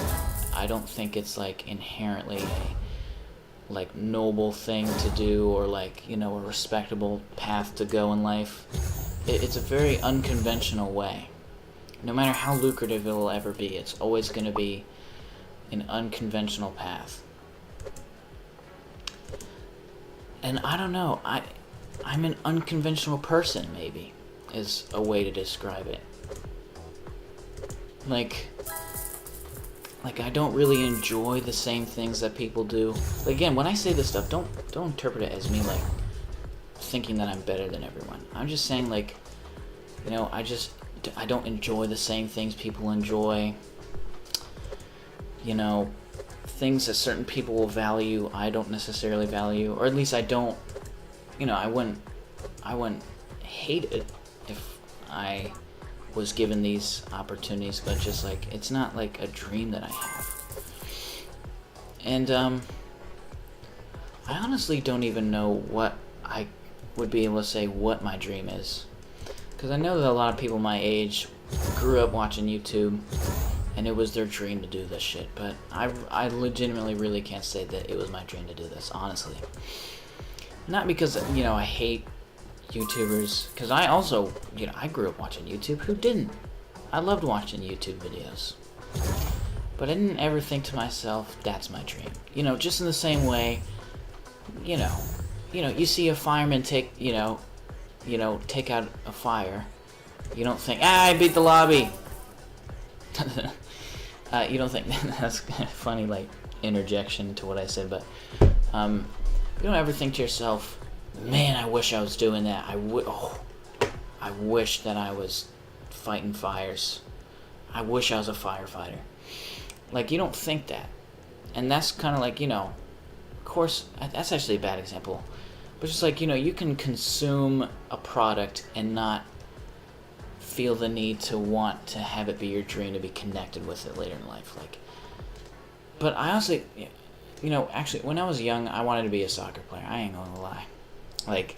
I don't think it's, like, inherently a, like, noble thing to do, or, like, you know, a respectable path to go in life. It's a very unconventional way. No matter how lucrative it will ever be, it's always going to be an unconventional path. And I don't know, I'm an unconventional person, maybe, is a way to describe it. Like, I don't really enjoy the same things that people do. Again, when I say this stuff, don't interpret it as me, like, thinking that I'm better than everyone. I'm just saying, like, you know, I don't enjoy the same things people enjoy. You know, things that certain people will value, I don't necessarily value, or at least I don't. I wouldn't hate it if I was given these opportunities, but just like it's not like a dream that I have. And I honestly don't even know what I would be able to say what my dream is, because I know that a lot of people my age grew up watching YouTube and it was their dream to do this shit, but I legitimately really can't say that it was my dream to do this, honestly. Not because I hate YouTubers, because I also I grew up watching YouTube. Who didn't? I loved watching YouTube videos, but I didn't ever think to myself, that's my dream. Just in the same way, you see a fireman take take out a fire, you don't think, I beat the lobby. You don't think that's kind of funny, like interjection to what I said, but you don't ever think to yourself, man, I wish I was doing that. I wish that I was fighting fires. I wish I was a firefighter. Like, you don't think that. And that's kind of like, of course, that's actually a bad example. But just like, you can consume a product and not feel the need to want to have it be your dream to be connected with it later in life. Like, but I honestly, actually, when I was young, I wanted to be a soccer player. I ain't gonna lie. Like,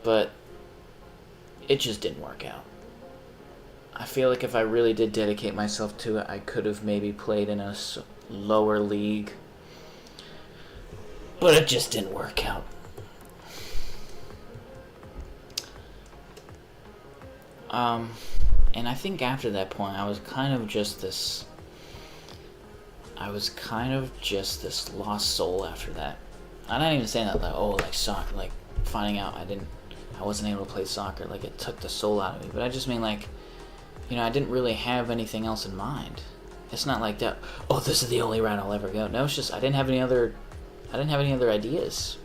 but it just didn't work out. I feel like if I really did dedicate myself to it, I could have maybe played in a lower league. But it just didn't work out. And I think after that point, I was kind of just this lost soul after that. I'm not even saying that like soccer, like finding out I wasn't able to play soccer, like it took the soul out of me. But I just mean like, I didn't really have anything else in mind. It's not like that, this is the only route I'll ever go. No, it's just I didn't have any other ideas.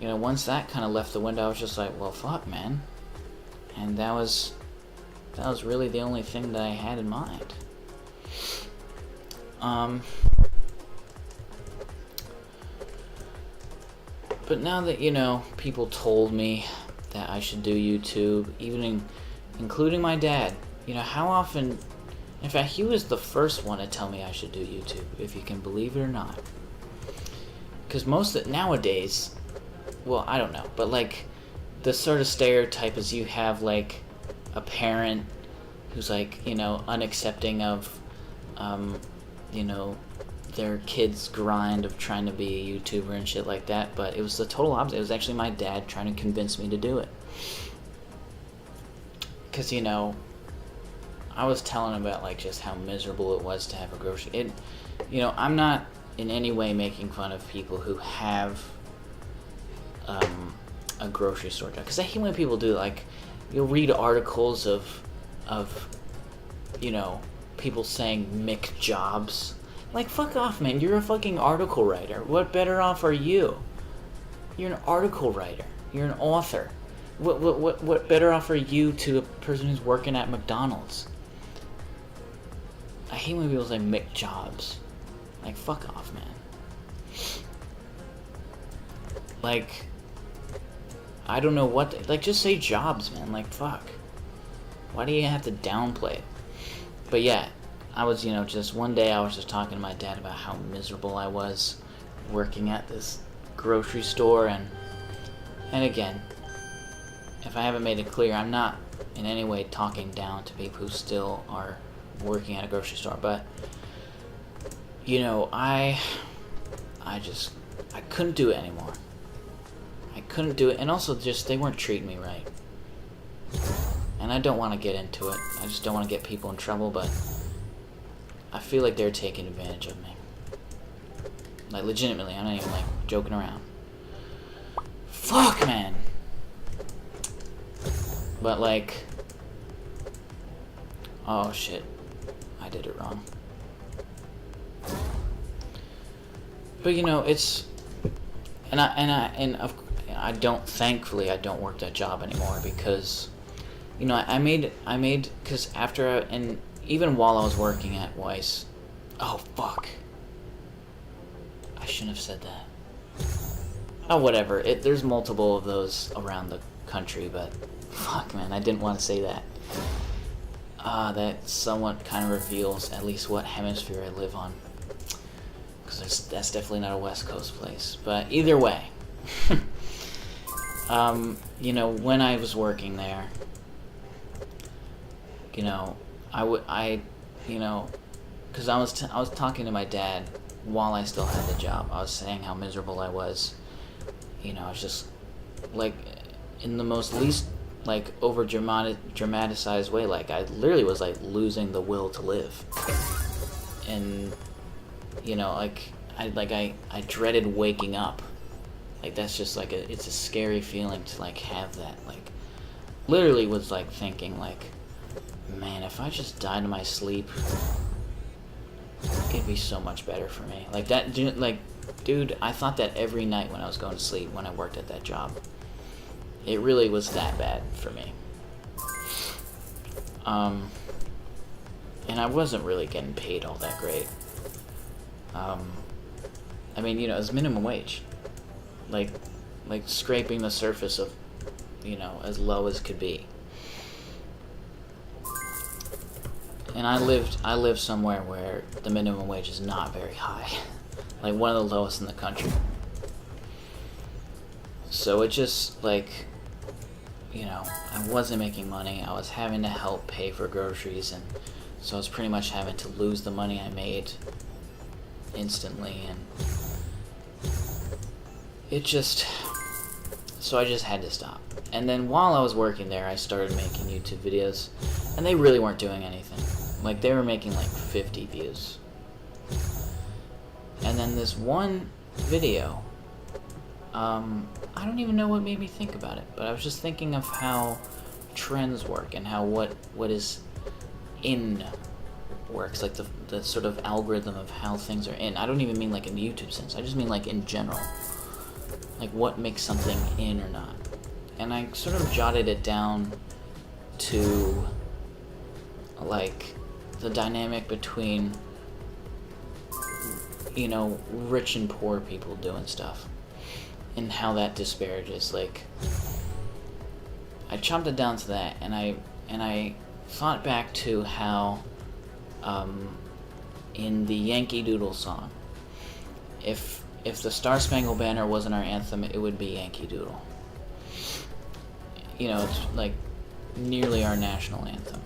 Once that kind of left the window, I was just like, well, fuck, man. And that was really the only thing that I had in mind. But now that, people told me that I should do YouTube, even including my dad, how often, in fact, he was the first one to tell me I should do YouTube, if you can believe it or not. Because nowadays, well, I don't know, but like, the sort of stereotype is you have like a parent who's like, unaccepting of, their kids' grind of trying to be a YouTuber and shit like that. But it was the total opposite. It was actually my dad trying to convince me to do it. Because, I was telling him about like just how miserable it was to have a grocery. I'm not in any way making fun of people who have a grocery store job, because I hate when people do, like, you'll read articles of people saying Mick Jobs. Like, fuck off, man. You're a fucking article writer. What better off are you? You're an article writer. You're an author. What better off are you to a person who's working at McDonald's? I hate when people say Mick Jobs. Like, fuck off, man. Like, I don't know what... like, just say Jobs, man. Like, fuck. Why do you have to downplay it? But yeah, I was, just one day I was just talking to my dad about how miserable I was working at this grocery store, and again, if I haven't made it clear, I'm not in any way talking down to people who still are working at a grocery store, but, I couldn't do it anymore. I couldn't do it, and also just, they weren't treating me right. And I don't want to get into it. I just don't want to get people in trouble, but I feel like they're taking advantage of me. Like, legitimately, I'm not even, like, joking around. Fuck, man! But, like... oh, shit. I did it wrong. But, it's... thankfully, I don't work that job anymore, because... I made, because after, and even while I was working at Weiss, oh, fuck. shouldn't have said that. Oh, whatever. There's multiple of those around the country, but fuck, man, I didn't want to say that. That somewhat kind of reveals at least what hemisphere I live on. Because that's definitely not a West Coast place. But either way, you know, when I was working there, you know, because I was talking to my dad while I still had the job. I was saying how miserable I was. You know, I was just, like, in the most least, like, over dramatized way. Like, I literally was, like, losing the will to live. And, you know, like, I dreaded waking up. Like, that's just, like, it's a scary feeling to, like, have that. Like, literally was, like, thinking, like, man, if I just died in my sleep, it'd be so much better for me. Like, that, like, dude, I thought that every night when I was going to sleep when I worked at that job. It really was that bad for me. And I wasn't really getting paid all that great. I mean, you know, it was minimum wage. Like scraping the surface of, you know, as low as could be. And I lived somewhere where the minimum wage is not very high. Like, one of the lowest in the country. So it just, like, you know, I wasn't making money. I was having to help pay for groceries, and so I was pretty much having to lose the money I made instantly, and it just, so I just had to stop. And then while I was working there, I started making YouTube videos, and they really weren't doing anything. Like, they were making like 50 views. And then this one video, I don't even know what made me think about it, but I was just thinking of how trends work and how what is in works, like the sort of algorithm of how things are in. I don't even mean like in the YouTube sense, I just mean like in general. Like what makes something in or not. And I sort of jotted it down to like the dynamic between, you know, rich and poor people doing stuff, and how that disparages. Like, I chopped it down to that, and I thought back to how, in the Yankee Doodle song, if the Star Spangled Banner wasn't our anthem, it would be Yankee Doodle. You know, it's like nearly our national anthem.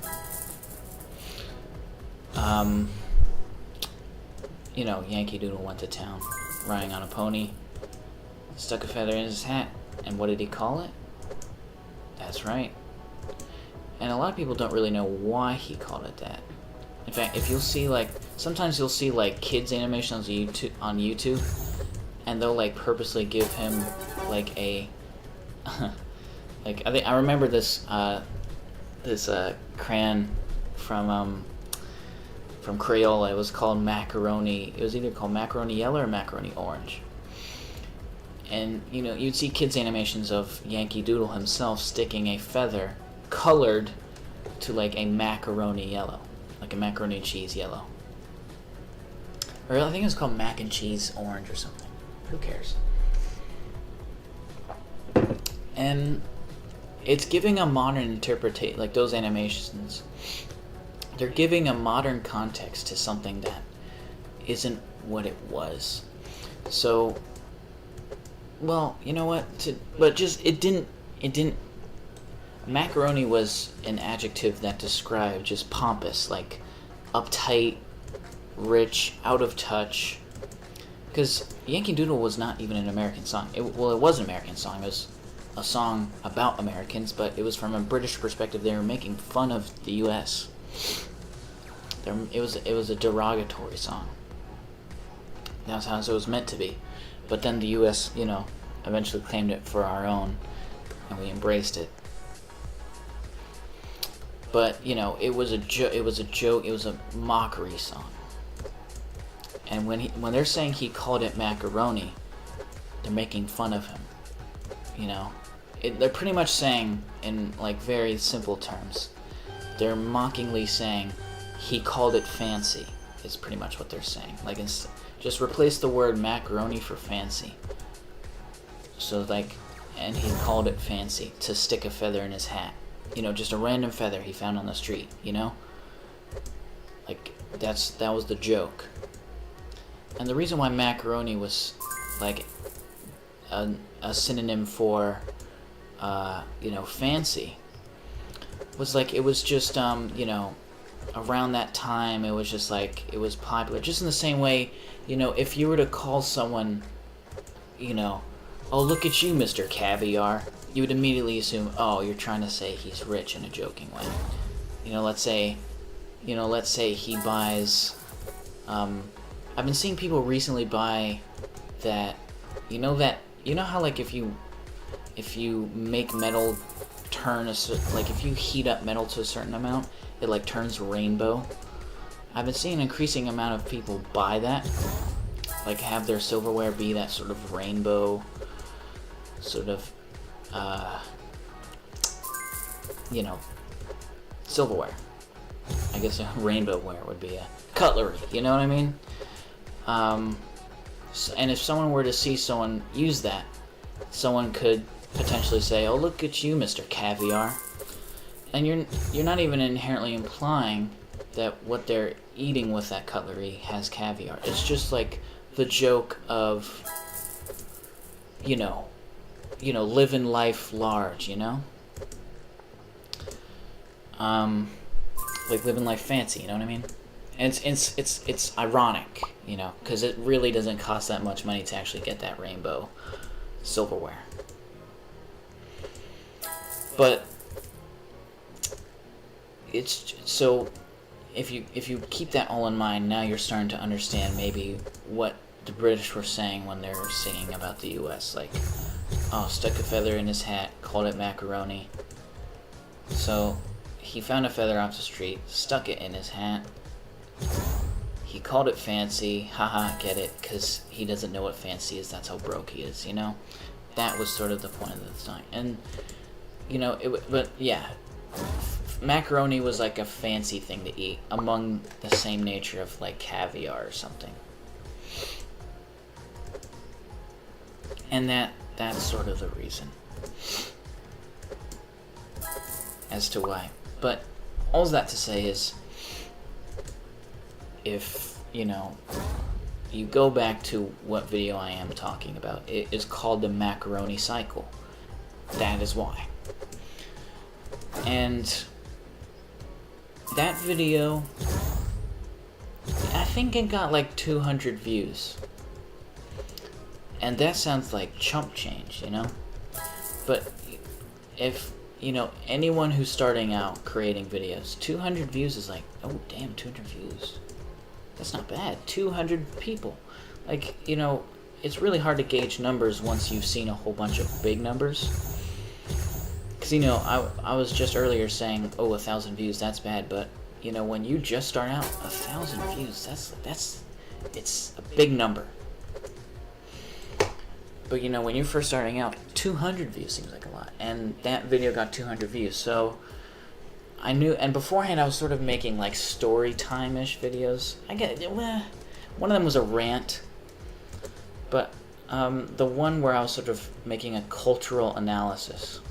You know, Yankee Doodle went to town, riding on a pony, stuck a feather in his hat, and what did he call it? That's right. And a lot of people don't really know why he called it that. In fact, if you'll see, like, sometimes you'll see, like, kids' animations on YouTube, and they'll, like, purposely give him, like, a, like, I remember this crayon from Crayola. It was called Macaroni. It was either called Macaroni Yellow or Macaroni Orange. And, you know, you'd see kids' animations of Yankee Doodle himself sticking a feather colored to, like, a macaroni yellow. Like a macaroni and cheese yellow. Or I think it was called mac and cheese orange or something. Who cares? And it's giving a modern interpretation, like those animations, they're giving a modern context to something that isn't what it was. So, well, you know what? It didn't. Macaroni was an adjective that described just pompous, like uptight, rich, out of touch. Because Yankee Doodle was not even an American song. It was an American song. It was a song about Americans, but it was from a British perspective. They were making fun of the U.S. It was a derogatory song. That's how it was meant to be. But then the U.S., you know, eventually claimed it for our own, and we embraced it. But, you know, it was a joke. It was a mockery song. And when they're saying he called it macaroni, they're making fun of him. You know, they're pretty much saying, in like very simple terms, they're mockingly saying he called it fancy. Is pretty much what they're saying. Like, Just replace the word macaroni for fancy. So like, and he called it fancy to stick a feather in his hat. You know, just a random feather he found on the street, you know? Like, that was the joke. And the reason why macaroni was like a synonym for, you know, fancy was like, it was just, you know, around that time, it was just like, it was popular. Just in the same way, you know, if you were to call someone, you know, oh, look at you, Mr. Caviar, you would immediately assume, oh, you're trying to say he's rich in a joking way. You know, let's say he buys, I've been seeing people recently buy that, you know how like if you make metal turn like if you heat up metal to a certain amount, it like turns rainbow. I've been seeing an increasing amount of people buy that, like have their silverware be that sort of rainbow, sort of, you know, silverware. I guess a rainbowware would be a cutlery, you know what I mean? And if someone were to see someone use that, someone could potentially say, oh, look at you, Mr. Caviar. And you're not even inherently implying that what they're eating with that cutlery has caviar. It's just like the joke of, you know, living life large, you know? Like living life fancy, you know what I mean? And it's ironic, you know, because it really doesn't cost that much money to actually get that rainbow silverware. But it's so if you keep that all in mind, now you're starting to understand maybe what the British were saying when they were singing about the U.S. Like, oh, stuck a feather in his hat, called it macaroni. So he found a feather off the street, stuck it in his hat. He called it fancy, haha, get it, because he doesn't know what fancy is, that's how broke he is, you know? That was sort of the point of the song. And, you know, but yeah, macaroni was like a fancy thing to eat, among the same nature of like caviar or something. And that's sort of the reason as to why. But all that to say is, if, you know, you go back to what video I am talking about, it is called the macaroni cycle. That is why. And that video, I think it got like 200 views. And that sounds like chump change, you know? But if, you know, anyone who's starting out creating videos, 200 views is like, oh damn, 200 views. That's not bad. 200 people. Like, you know, it's really hard to gauge numbers once you've seen a whole bunch of big numbers. Because, you know, I was just earlier saying, oh, 1,000 views, that's bad. But, you know, when you just start out, 1,000 views, it's a big number. But, you know, when you're first starting out, 200 views seems like a lot. And that video got 200 views. So I knew, and beforehand I was sort of making like story time-ish videos. One of them was a rant, but the one where I was sort of making a cultural analysis,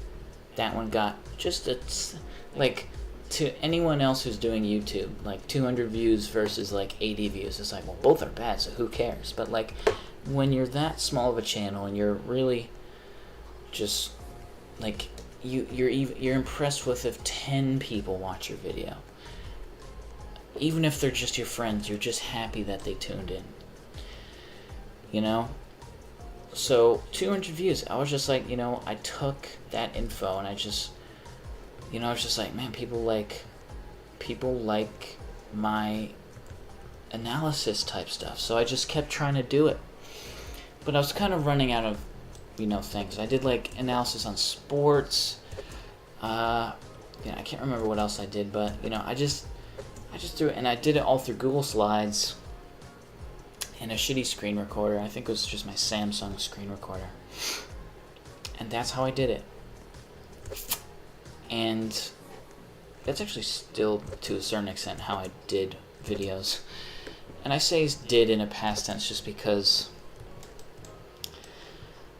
that one got just like, to anyone else who's doing YouTube, like 200 views versus like 80 views, it's like, well, both are bad, so who cares? But like, when you're that small of a channel and you're really just like, you're impressed with if 10 people watch your video. Even if they're just your friends, you're just happy that they tuned in. You know? So 200 views, I was just like, you know, I took that info and I just, you know, I was just like, man, people like my analysis type stuff. So I just kept trying to do it. But I was kind of running out of, you know, things. I did like analysis on sports. You know, I can't remember what else I did, but you know, I just threw it, and I did it all through Google Slides and a shitty screen recorder. I think it was just my Samsung screen recorder, and that's how I did it. And that's actually still, to a certain extent, how I did videos. and I say did in a past tense just because,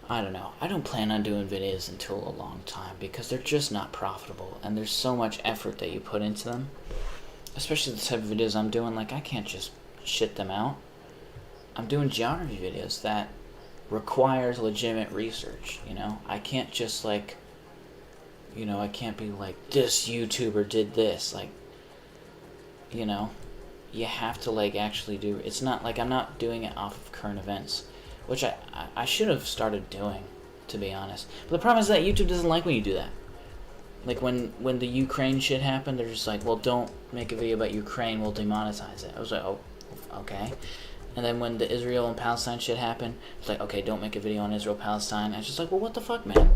I don't know, I don't plan on doing videos until a long time because they're just not profitable, and there's so much effort that you put into them, especially the type of videos I'm doing. Like, I can't just shit them out. I'm doing geography videos that requires legitimate research, you know? I can't just, like, you know, I can't be like, this YouTuber did this, like, you know? You have to, like, actually do, it's not, like, I'm not doing it off of current events, which I should have started doing, to be honest. But the problem is that YouTube doesn't like when you do that. Like, when the Ukraine shit happened, they're just like, well, don't make a video about Ukraine, we'll demonetize it. I was like, oh, okay. And then when the Israel and Palestine shit happened, it's like, okay, don't make a video on Israel-Palestine. I was just like, well, what the fuck, man?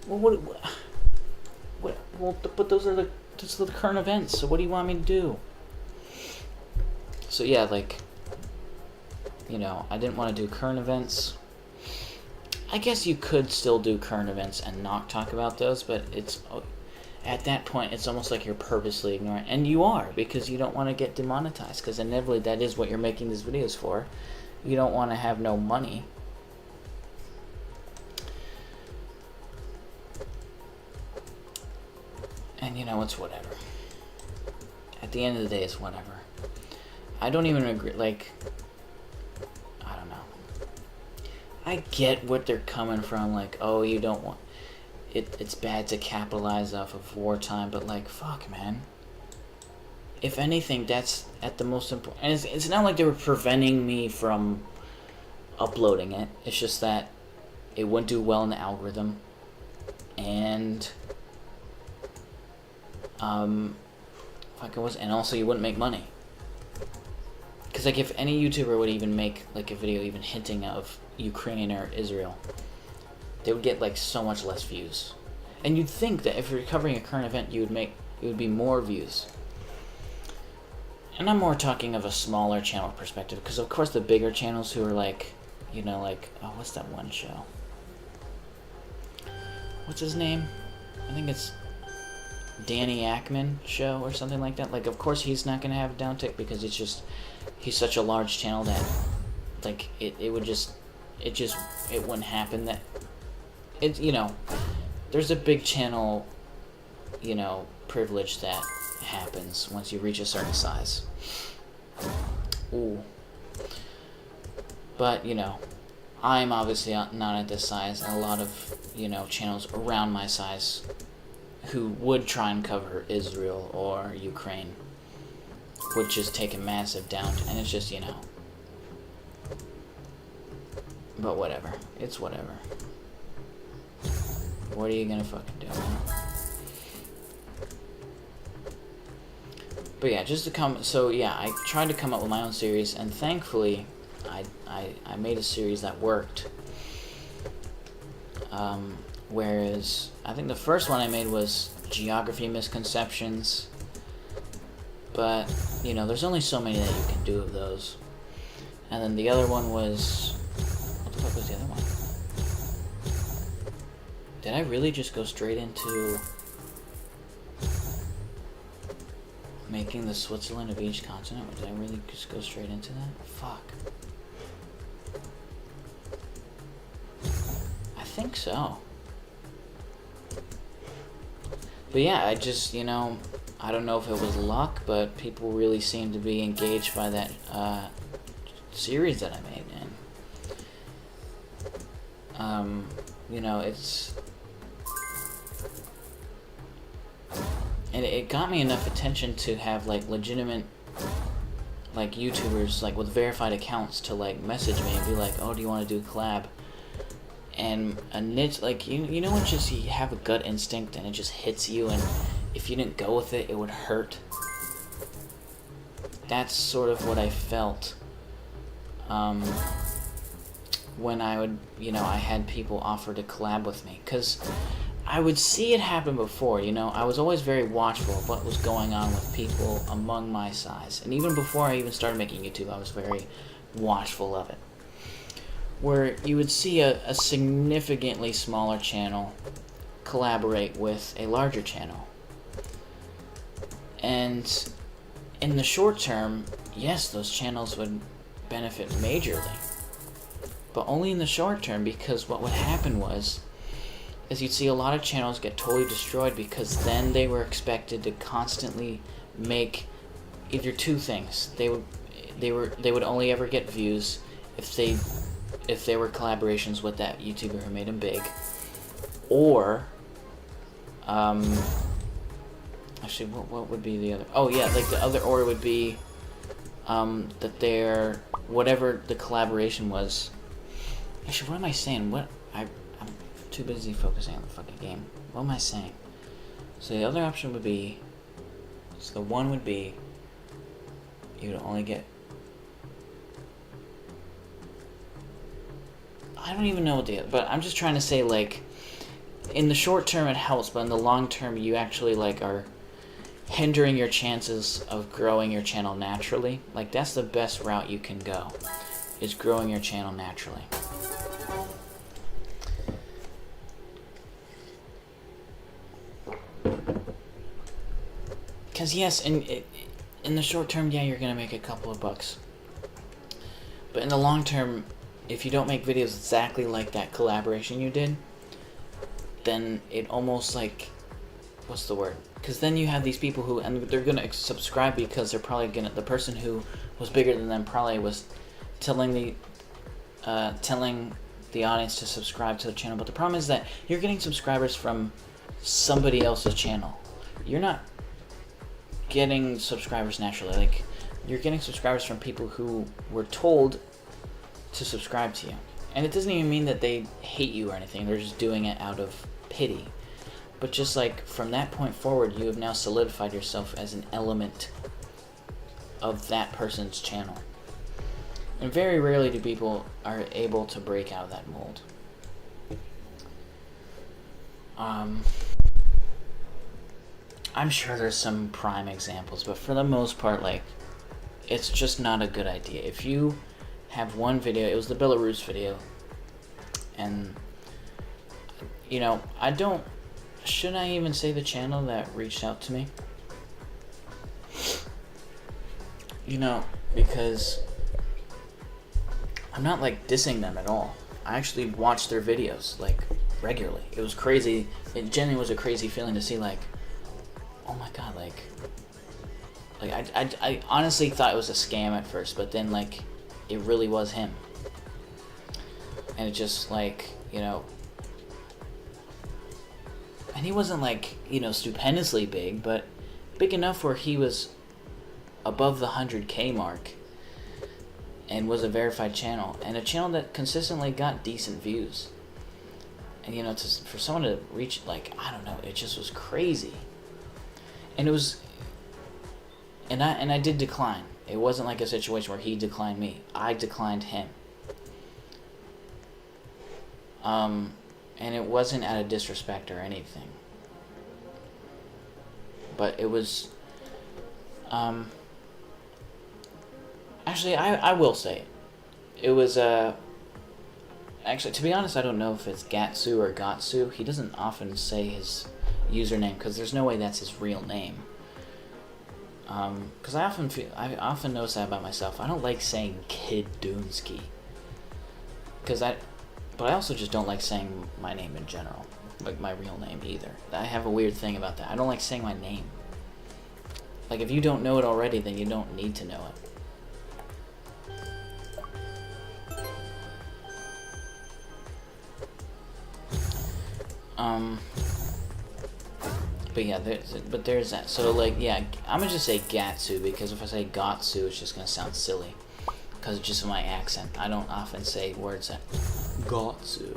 Well, but those are the current events, so what do you want me to do? So, yeah, like, you know, I didn't want to do current events. I guess you could still do current events and not talk about those, but it's, at that point, it's almost like you're purposely ignoring. And you are, because you don't want to get demonetized, because inevitably that is what you're making these videos for. You don't want to have no money. And, you know, it's whatever. At the end of the day, it's whatever. I don't even agree, like, I don't know. I get what they're coming from, like, oh, you don't want, it's bad to capitalize off of wartime, but, like, fuck, man. If anything, that's at the most important, and it's not like they were preventing me from uploading it, it's just that it wouldn't do well in the algorithm, and, fuck, it was, and also you wouldn't make money. Because, like, if any YouTuber would even make, like, a video even hinting of Ukraine or Israel, they would get, like, so much less views. And you'd think that if you're covering a current event, it would be more views. And I'm more talking of a smaller channel perspective, because, of course, the bigger channels who are, like, you know, like, oh, what's that one show? What's his name? I think it's Danny Ackman show or something like that. Like, of course, he's not going to have a downtick because it's just, he's such a large channel that, like, it wouldn't happen. That, it, you know, there's a big channel, you know, privilege that happens once you reach a certain size. Ooh. But, you know, I'm obviously not at this size, and a lot of, you know, channels around my size who would try and cover Israel or Ukraine would just take a massive downturn, and it's just, you know. But whatever. It's whatever. What are you gonna fucking do, man? But yeah, just to come, so yeah, I tried to come up with my own series, and thankfully, I made a series that worked. Whereas, I think the first one I made was Geography Misconceptions, but, you know, there's only so many that you can do of those. And then the other one was, what the fuck was the other one? Did I really just go straight into making the Switzerland of each continent? Or did I really just go straight into that? Fuck. I think so. But yeah, I just, you know, I don't know if it was luck, but people really seemed to be engaged by that series that I made, and you know, and it got me enough attention to have, like, legitimate, like, YouTubers, like, with verified accounts to, like, message me and be like, oh, do you want to do a collab? And a niche, like, you know when just you have a gut instinct and it just hits you, and if you didn't go with it, it would hurt? That's sort of what I felt when I would, you know, I had people offer to collab with me, because I would see it happen before, you know. I was always very watchful of what was going on with people among my size, and even before I even started making YouTube, I was very watchful of it, where you would see a significantly smaller channel collaborate with a larger channel. And in the short term, yes, those channels would benefit majorly, but only in the short term, because what would happen is you'd see a lot of channels get totally destroyed, because then they were expected to constantly make either two things. They would only ever get views if they were collaborations with that YouTuber who made them big, or actually, what would be the other? Oh yeah, like the other or would be that they're whatever the collaboration was. Actually, what am I saying? I'm too busy focusing on the fucking game. What am I saying? So the other option would be, so the one would be, you would only get, I don't even know what the, but I'm just trying to say, like, in the short term it helps, but in the long term you actually, like, are hindering your chances of growing your channel naturally. Like, that's the best route you can go, is growing your channel naturally. Because yes, in the short term, yeah, you're gonna make a couple of bucks, but in the long term, if you don't make videos exactly like that collaboration you did, then it almost, like, what's the word? Because then you have these people who, and they're gonna subscribe because they're probably gonna, the person who was bigger than them probably was telling the audience to subscribe to the channel. But the problem is that you're getting subscribers from somebody else's channel. You're not getting subscribers naturally. Like, you're getting subscribers from people who were told to subscribe to you. And it doesn't even mean that they hate you or anything. They're just doing it out of pity. But just, like, from that point forward, you have now solidified yourself as an element of that person's channel. And very rarely do people are able to break out of that mold. I'm sure there's some prime examples, but for the most part, like, it's just not a good idea. If you have one video, it was the Belarus video, and, you know, should I even say the channel that reached out to me? You know, because I'm not, like, dissing them at all. I actually watched their videos, like, regularly. It was crazy. It genuinely was a crazy feeling to see, like, oh my god, like I honestly thought it was a scam at first, but then, like, it really was him. And it just, like, you know, and he wasn't, like, you know, stupendously big, but big enough where he was above the 100K mark and was a verified channel, and a channel that consistently got decent views. And, you know, for someone to reach, like, I don't know, it just was crazy. And it was, and I did decline. It wasn't like a situation where he declined me. I declined him. And it wasn't out of disrespect or anything. But it was, actually, I will say it. It was, actually, to be honest, I don't know if it's Gatsu or Gatsu. He doesn't often say his username, because there's no way that's his real name. Because I often notice that about myself. I don't like saying Kid Doonski. But I also just don't like saying my name in general, like my real name either. I have a weird thing about that. I don't like saying my name. Like, if you don't know it already, then you don't need to know it. But yeah, there's that. So, like, yeah, I'm gonna just say Gatsu, because if I say Gatsu, it's just gonna sound silly, because it's just my accent. I don't often say words that Gatsu.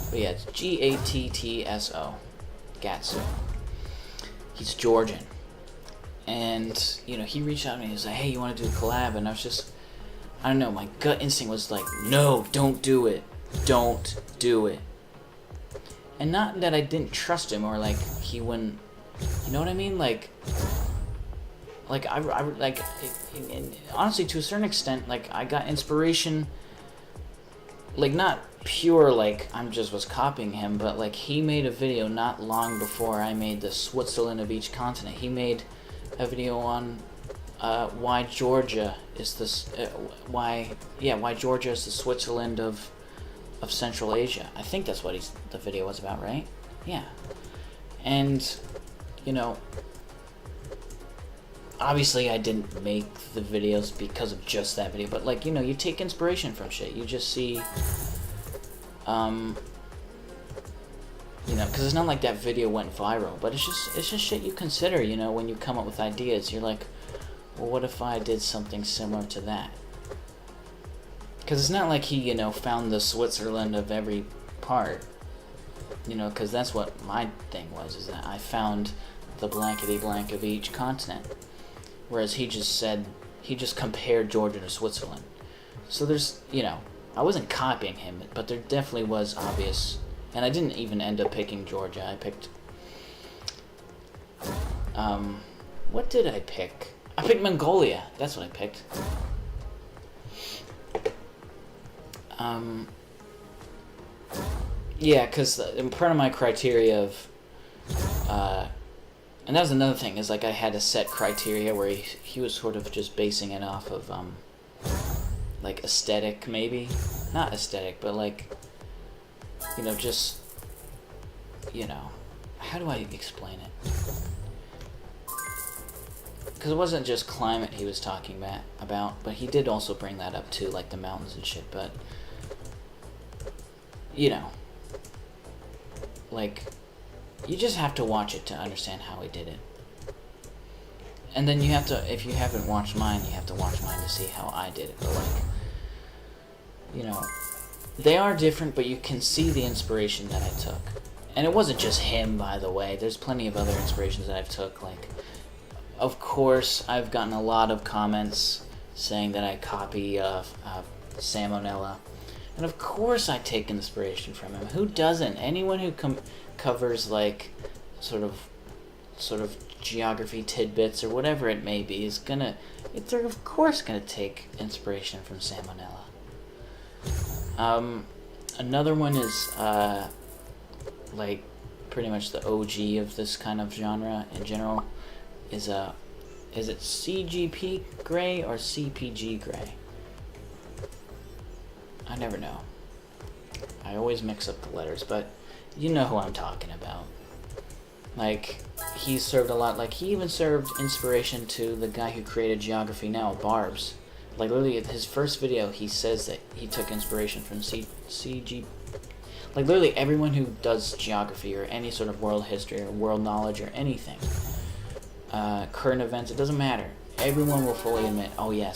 But yeah, it's Gatso, Gatsu. He's Georgian, and, you know, he reached out to me. He was like, "Hey, you want to do a collab?" And I was just, I don't know, my gut instinct was like, "No, don't do it, don't do it." And not that I didn't trust him, or, like, he wouldn't, you know what I mean? Like, honestly, to a certain extent, like, I got inspiration, like, not pure, like, was copying him, but, like, he made a video not long before I made the Switzerland of each continent. He made a video on why Georgia is this, why Georgia is the Switzerland of Central Asia. I think that's what the video was about, right? Yeah. And, you know, obviously I didn't make the videos because of just that video, but, like, you know, you take inspiration from shit. You just see, you know, because it's not like that video went viral, but it's just shit you consider, you know, when you come up with ideas. You're like, well, what if I did something similar to that? Because it's not like he, you know, found the Switzerland of every part, you know, because that's what my thing was, is that I found the blankety blank of each continent. Whereas he just compared Georgia to Switzerland. So there's, you know, I wasn't copying him, but there definitely was obvious. And I didn't even end up picking Georgia. I picked, what did I pick? I picked Mongolia. That's what I picked. Yeah, because part of my criteria of, and that was another thing, is like I had a set criteria where he was sort of just basing it off of, like aesthetic, maybe? Not aesthetic, but like, you know, just, you know, how do I explain it? Because it wasn't just climate he was talking about, but he did also bring that up too, like the mountains and shit, but, you know, like, you just have to watch it to understand how he did it. And then you have to, if you haven't watched mine, you have to watch mine to see how I did it. But, like, you know, they are different, but you can see the inspiration that I took. And it wasn't just him, by the way. There's plenty of other inspirations that I've took. Like, of course, I've gotten a lot of comments saying that I copy Salmonella. And of course I take inspiration from him. Who doesn't? Anyone who covers, like, sort of geography tidbits or whatever it may be is they're of course gonna take inspiration from Salmonella. Another one is, like, pretty much the OG of this kind of genre in general, is it CGP Gray or CPG Gray? I never know. I always mix up the letters, but you know who I'm talking about. Like, he served a lot, like, he even served inspiration to the guy who created Geography Now, Barbs. Like, literally, his first video, he says that he took inspiration from CG. Like, literally, everyone who does geography or any sort of world history or world knowledge or anything, current events, it doesn't matter. Everyone will fully admit, oh yeah,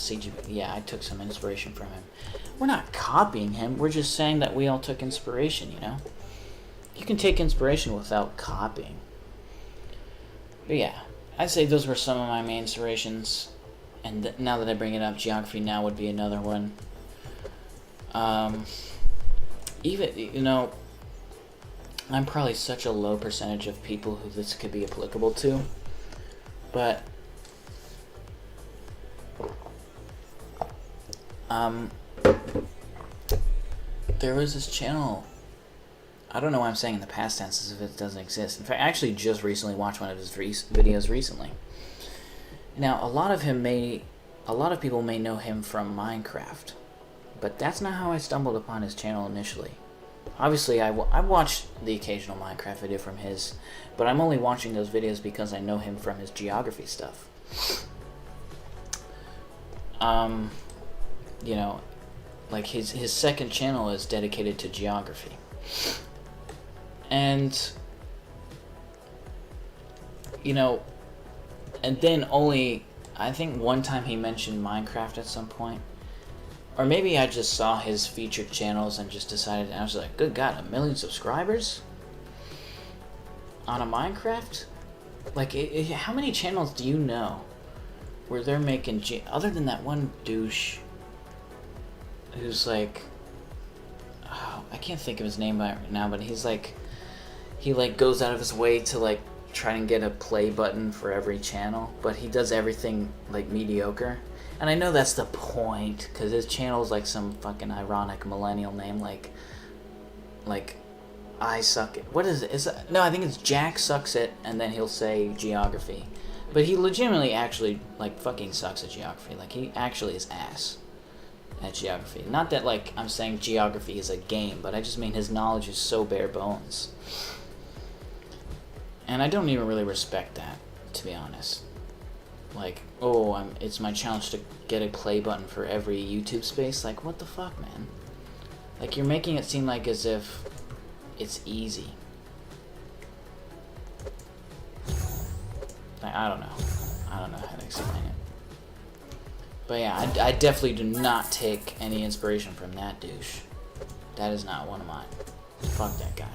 yeah, I took some inspiration from him. We're not copying him, we're just saying that we all took inspiration, you know? You can take inspiration without copying. But yeah, I'd say those were some of my main inspirations. And now that I bring it up, Geography Now would be another one. Even, you know, I'm probably such a low percentage of people who this could be applicable to. But, there was this channel, I don't know why I'm saying in the past tense as if it doesn't exist. In fact, I actually just recently watched one of his videos recently. Now, a lot of people may know him from Minecraft, but that's not how I stumbled upon his channel initially. Obviously, I watched the occasional Minecraft video from his, but I'm only watching those videos because I know him from his geography stuff. You know, like his second channel is dedicated to geography. And, you know, and then only, I think one time he mentioned Minecraft at some point. Or maybe I just saw his featured channels and just decided, and I was like, good God, 1 million subscribers? On a Minecraft? Like, how many channels do you know where they're making, other than that one douche who's like, oh, I can't think of his name right now, but he's like, he like goes out of his way to like try and get a play button for every channel, but he does everything like mediocre. And I know that's the point, because his channel is like some fucking ironic millennial name, like I suck it. What is it? No, I think it's Jack Sucks It, and then he'll say geography. But he legitimately actually, like, fucking sucks at geography. Like, he actually is ass at geography. Not that, like, I'm saying geography is a game, but I just mean his knowledge is so bare bones. And I don't even really respect that, to be honest. Like, oh, it's my challenge to get a play button for every YouTube space. Like, what the fuck, man? Like, you're making it seem like as if it's easy. Like, I don't know. I don't know how to explain it. But yeah, I definitely do not take any inspiration from that douche. That is not one of mine. Fuck that guy.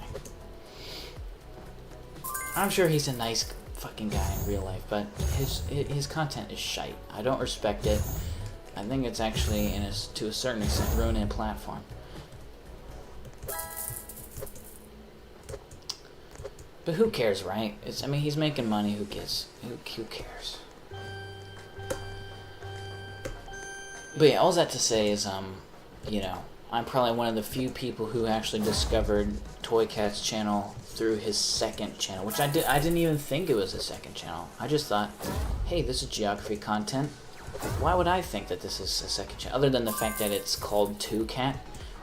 I'm sure he's a nice fucking guy in real life, but his content is shite. I don't respect it. I think it's actually, to a certain extent, ruining a platform. But who cares, right? I mean, he's making money. Who cares? Who cares? But yeah, all that to say is, you know, I'm probably one of the few people who actually discovered Toy Cat's channel through his second channel, which I didn't even think it was a second channel. I just thought, hey, this is geography content. Why would I think that this is a second channel? Other than the fact that it's called 2Cat.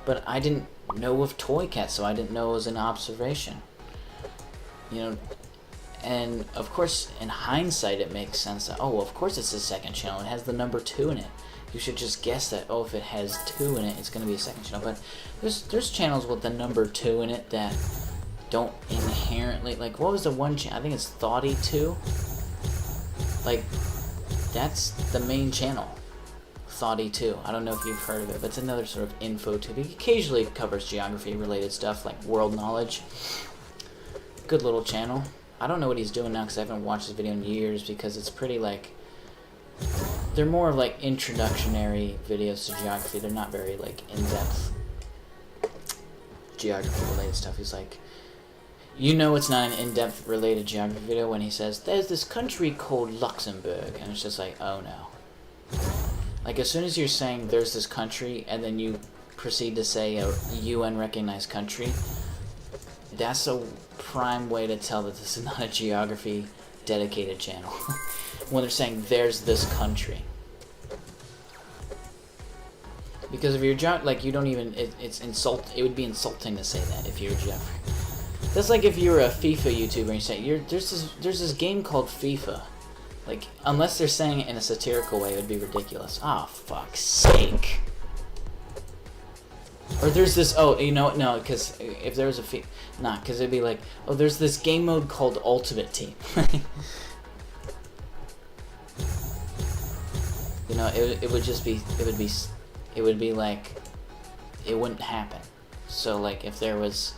But I didn't know of Toy Cat, so I didn't know it was an observation. You know, and of course, in hindsight, it makes sense that, oh, well, of course it's a second channel. It has the number 2 in it. You should just guess that, oh, if it has 2 in it, it's going to be a second channel. But there's channels with the number 2 in it that don't inherently, like, what was the one channel? I think it's Thoughty 2. Like, that's the main channel. Thoughty 2. I don't know if you've heard of it, but it's another sort of info tube. It occasionally covers geography-related stuff, like world knowledge. Good little channel. I don't know what he's doing now because I haven't watched his video in years, because it's pretty, like, they're more of, like, introductionary videos to geography. They're not very, like, in-depth geography-related stuff. He's like, you know it's not an in-depth related geography video when he says, there's this country called Luxembourg, and it's just like, oh no. Like, as soon as you're saying there's this country, and then you proceed to say a UN-recognized country, that's a prime way to tell that this is not a geography dedicated channel. When they're saying there's this country, because if you're like, you don't even, it would be insulting to say that if you're a geography. That's like if you were a FIFA YouTuber and you say there's this game called FIFA. Like, unless they're saying it in a satirical way, it would be ridiculous. Oh, fuck's sake. Or there's this, oh, you know what, no, because if there was a because it'd be like, oh, there's this game mode called Ultimate Team. You know, it would be like, it wouldn't happen. So, like, if there was,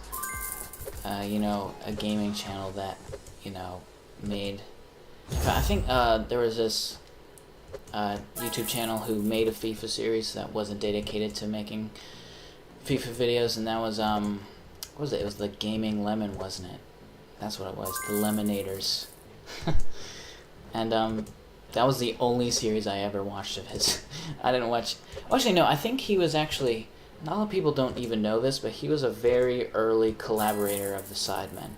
you know, a gaming channel that, you know, made, I think, there was this, YouTube channel who made a FIFA series that wasn't dedicated to making FIFA videos, and that was, what was it? It was the Gaming Lemon, wasn't it? That's what it was, the Lemonators. And, that was the only series I ever watched of his. I didn't watch, actually, no, I think he was actually, not a lot of people don't even know this, but he was a very early collaborator of the Sidemen.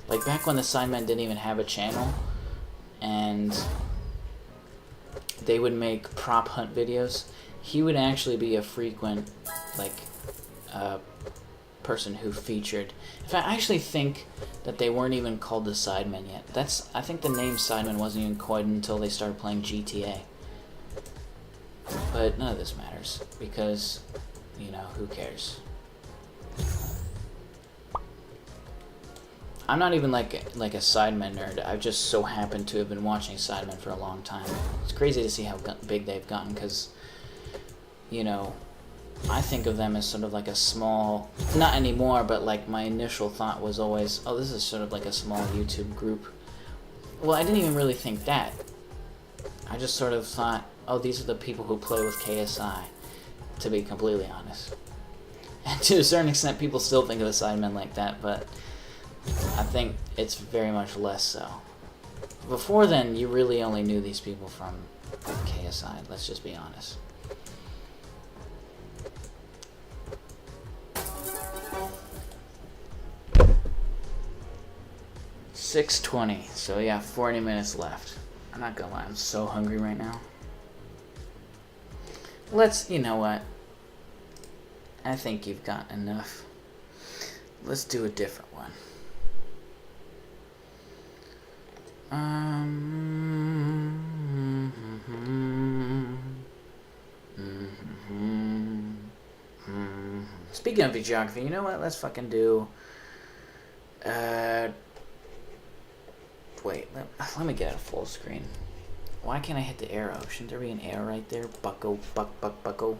Like, back when the Sidemen didn't even have a channel, and they would make prop hunt videos, he would actually be a frequent, like, person who featured. In fact, I actually think that they weren't even called the Sidemen yet. I think the name Sidemen wasn't even coined until they started playing GTA. But none of this matters, because, you know, who cares? I'm not even like a Sidemen nerd. I've just so happened to have been watching Sidemen for a long time. It's crazy to see how big they've gotten, because, you know, I think of them as sort of like a small, not anymore, but like my initial thought was always, oh, this is sort of like a small YouTube group. Well, I didn't even really think that. I just sort of thought, oh, these are the people who play with KSI, to be completely honest. And to a certain extent, people still think of the Sidemen like that, but I think it's very much less so. Before then, you really only knew these people from KSI, let's just be honest. .6:20, so yeah, 40 minutes left. I'm not gonna lie, I'm so hungry right now. You know what? I think you've got enough. Let's do a different one. Speaking of geography, you know what? Let's fucking do... Wait, let me get it full screen. Why can't I hit the arrow? Shouldn't there be an arrow right there? Bucko, bucko.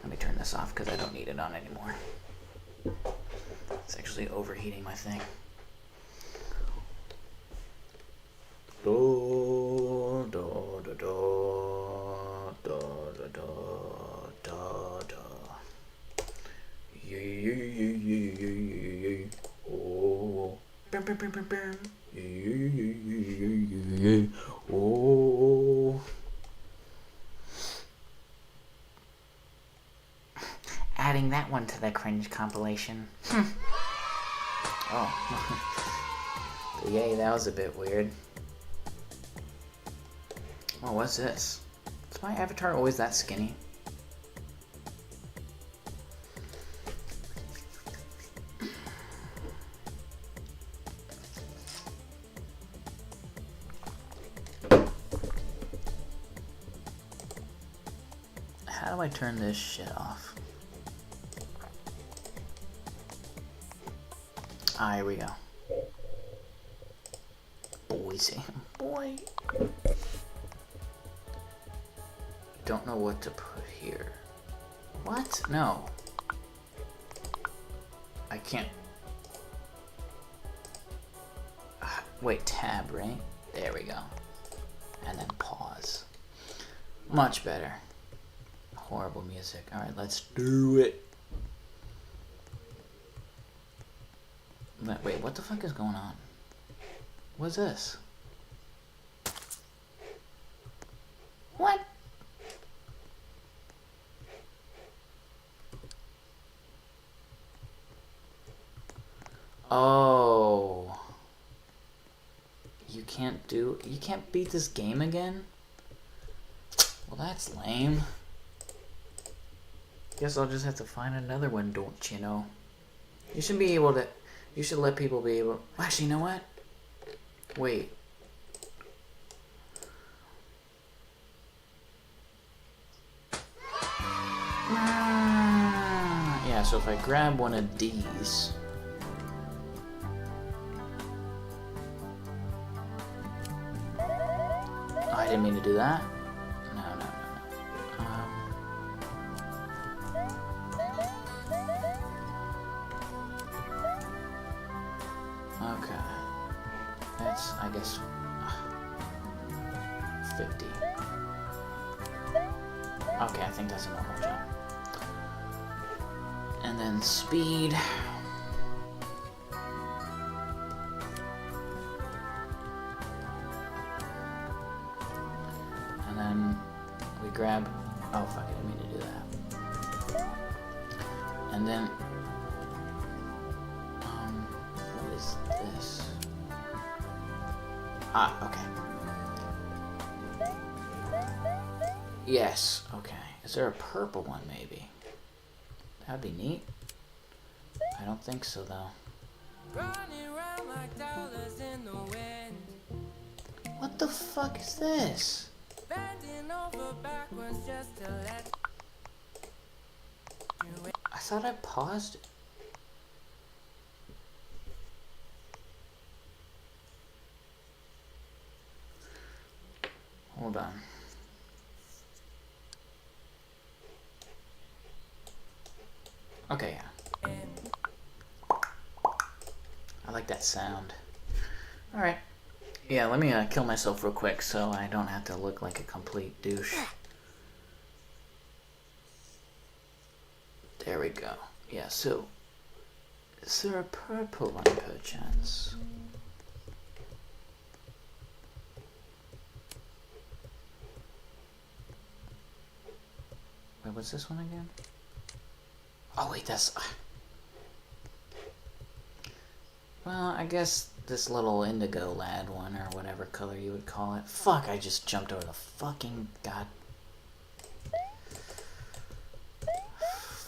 Let me turn this off because I don't need it on anymore. It's actually overheating my thing. Do, do, do, do, do, do, do, do, do. Oh. Bam, bam, bam, bam, bam. Oh. Adding that one to the cringe compilation. Oh. Yay, that was a bit weird. Oh, what's this? Is my avatar always that skinny? How do I turn this shit off? Ah, here we go. Boy. Don't know what to put here. What? No. I can't. Wait, tab, right? There we go. And then pause. Much better. Horrible music. Alright, let's do it. Wait, what the fuck is going on? What's this? What? Oh. You can't beat this game again? Well, that's lame. Guess I'll just have to find another one, don't you know? You should be able to... You should let people be able... Actually, you know what? Wait. Yeah, so if I grab one of these... Oh, I didn't mean to do that. No. Okay. That's, I guess, 50. Okay, I think that's a normal jump. And then speed. And then we grab... Oh, fuck, I didn't mean to do that. And then... what is this? Ah, okay. Yes, okay. Is there a purple one, maybe? That'd be neat. I don't think so, though. What the fuck is this? I thought I paused it. Hold on. Okay, yeah. I like that sound. Alright. Yeah, let me kill myself real quick so I don't have to look like a complete douche. There we go. Yeah, so... Is there a purple one, perchance? Wait, what's this one again? Oh, wait, that's... Well, I guess this little indigo lad one, or whatever color you would call it. Fuck, I just jumped over the fucking god.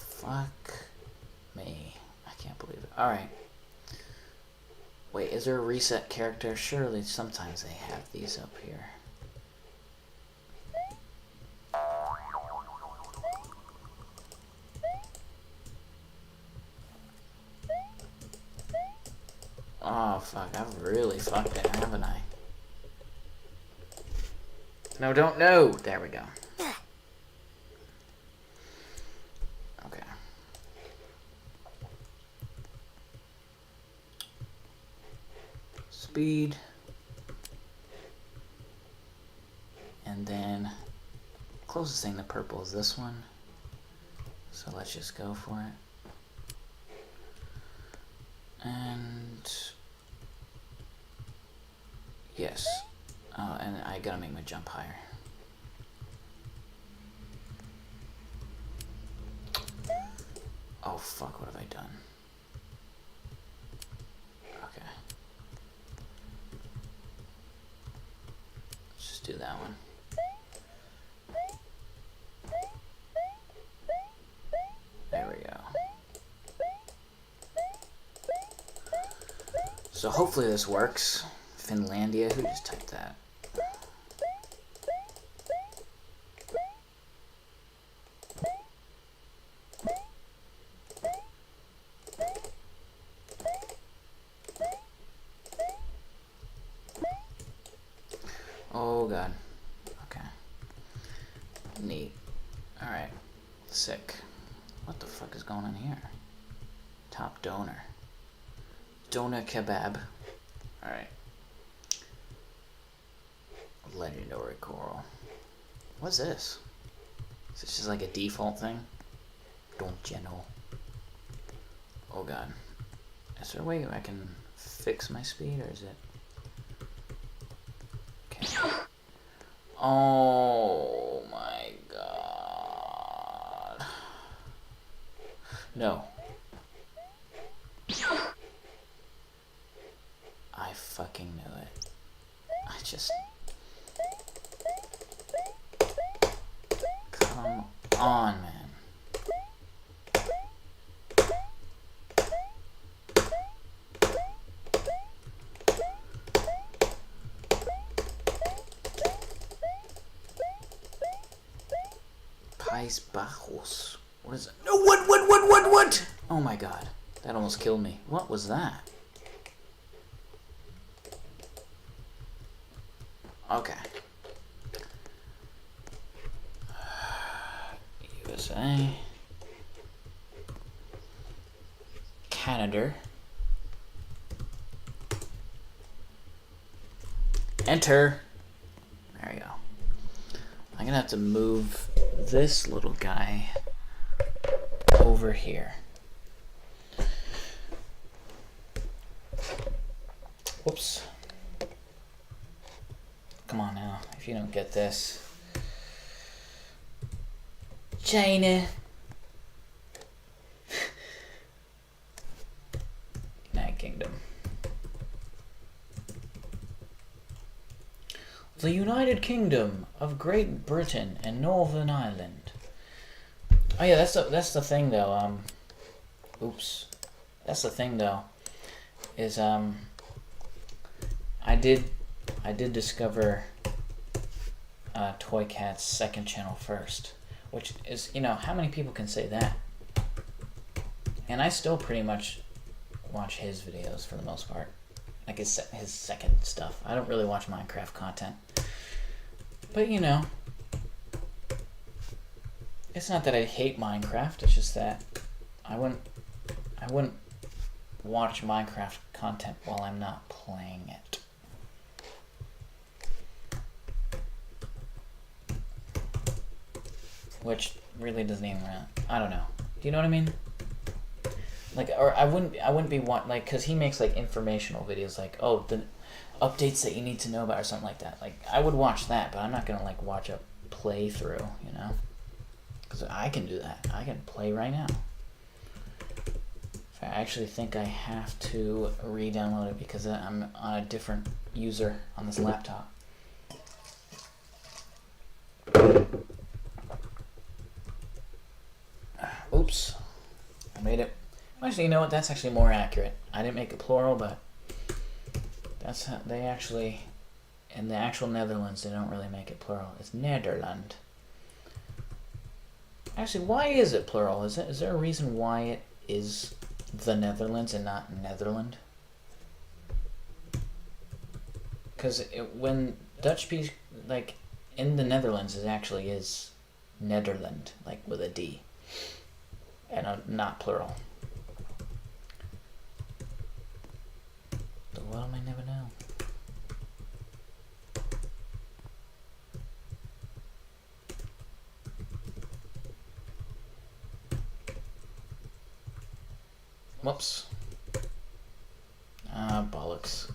Fuck me. I can't believe it. Alright. Wait, is there a reset character? Surely sometimes they have these up here. Oh, fuck. I've really fucked it, haven't I? No, don't know. There we go. Okay. Speed. And then, closest thing to purple is this one. So let's just go for it. And yes. Oh, and I gotta make my jump higher. Oh fuck, what have I done? Okay. Let's just do that one. There we go. So hopefully this works. Finlandia, who just typed that? Oh god. Okay. Neat. Alright. Sick. What the fuck is going on here? Top donor. Donor kebab. Alright. Legendary coral. What's this? Is this just like a default thing? Don't you know? Oh god. Is there a way I can fix my speed, or is it? Okay. Oh my god. No. I fucking knew it. I just... Come on, man. Pais Bajos. What is it? No, what? Oh my god. That almost killed me. What was that? Okay. USA. Canada. Enter. There you go. I'm gonna have to move this little guy over here. Whoops. Come on now, if you don't get this. China. United Kingdom. The United Kingdom of Great Britain and Northern Ireland. Oh yeah, that's the thing though. Oops. That's the thing though. Is I did discover Toy Cat's second channel first, which is, you know, how many people can say that? And I still pretty much watch his videos for the most part, like his second stuff. I don't really watch Minecraft content, but you know, it's not that I hate Minecraft. It's just that I wouldn't watch Minecraft content while I'm not playing it. Which really doesn't even, I don't know. Do you know what I mean? Like, or I wouldn't be like, cause he makes like informational videos, like, oh, the updates that you need to know about or something like that. Like, I would watch that, but I'm not gonna like watch a playthrough, you know? Cause I can do that. I can play right now. actually think I have to re-download it because I'm on a different user on this laptop. Oops. I made it. Actually, you know what? That's actually more accurate. I didn't make it plural, but that's how they actually, in the actual Netherlands, they don't really make it plural. It's Nederland. Actually, why is it plural? Is there a reason why it is the Netherlands and not Netherland? Because when Dutch speak, like, in the Netherlands, it actually is Nederland, like with a D, and not plural. The world may never know. Whoops. Ah, bollocks.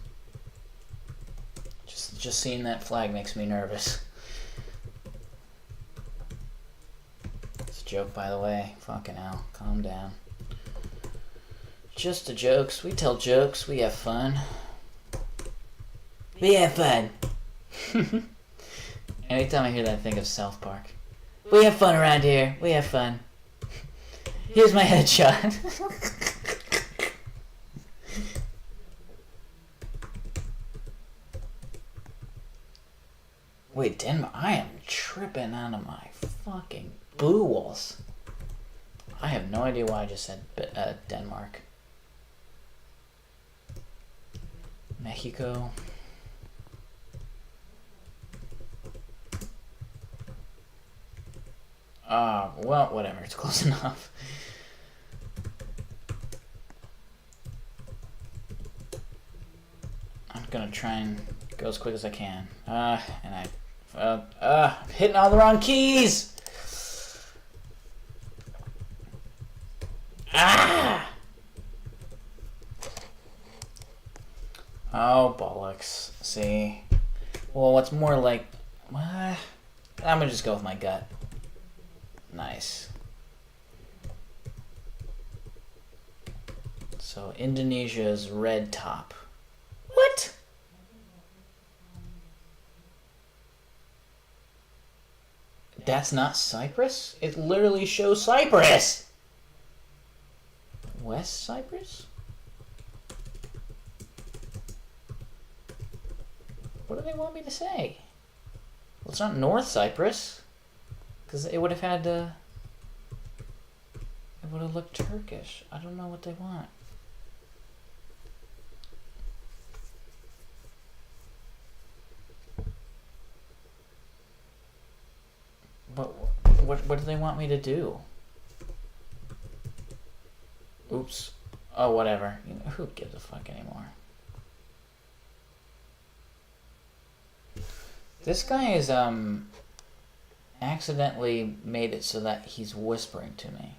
Just seeing that flag makes me nervous. It's a joke, by the way. Fucking hell. Calm down. Just a jokes. We tell jokes. We have fun. We have fun. Anytime I hear that, I think of South Park. We have fun around here. We have fun. Here's my headshot. Wait, Denmark? I am tripping out of my fucking blue walls. I have no idea why I just said Denmark. Mexico. Well, whatever. It's close enough. I'm gonna try and go as quick as I can. I'm hitting all the wrong keys! Ah! Oh, bollocks. See? Well, what's more like... I'm gonna just go with my gut. Nice. So, Indonesia's red top. What? That's not Cyprus? It literally shows Cyprus! West Cyprus? What do they want me to say? Well, it's not North Cyprus. Because it would have had to... It would have looked Turkish. I don't know what they want. What do they want me to do? Oops. Oh, whatever. You know, who gives a fuck anymore? This guy is, accidentally made it so that he's whispering to me.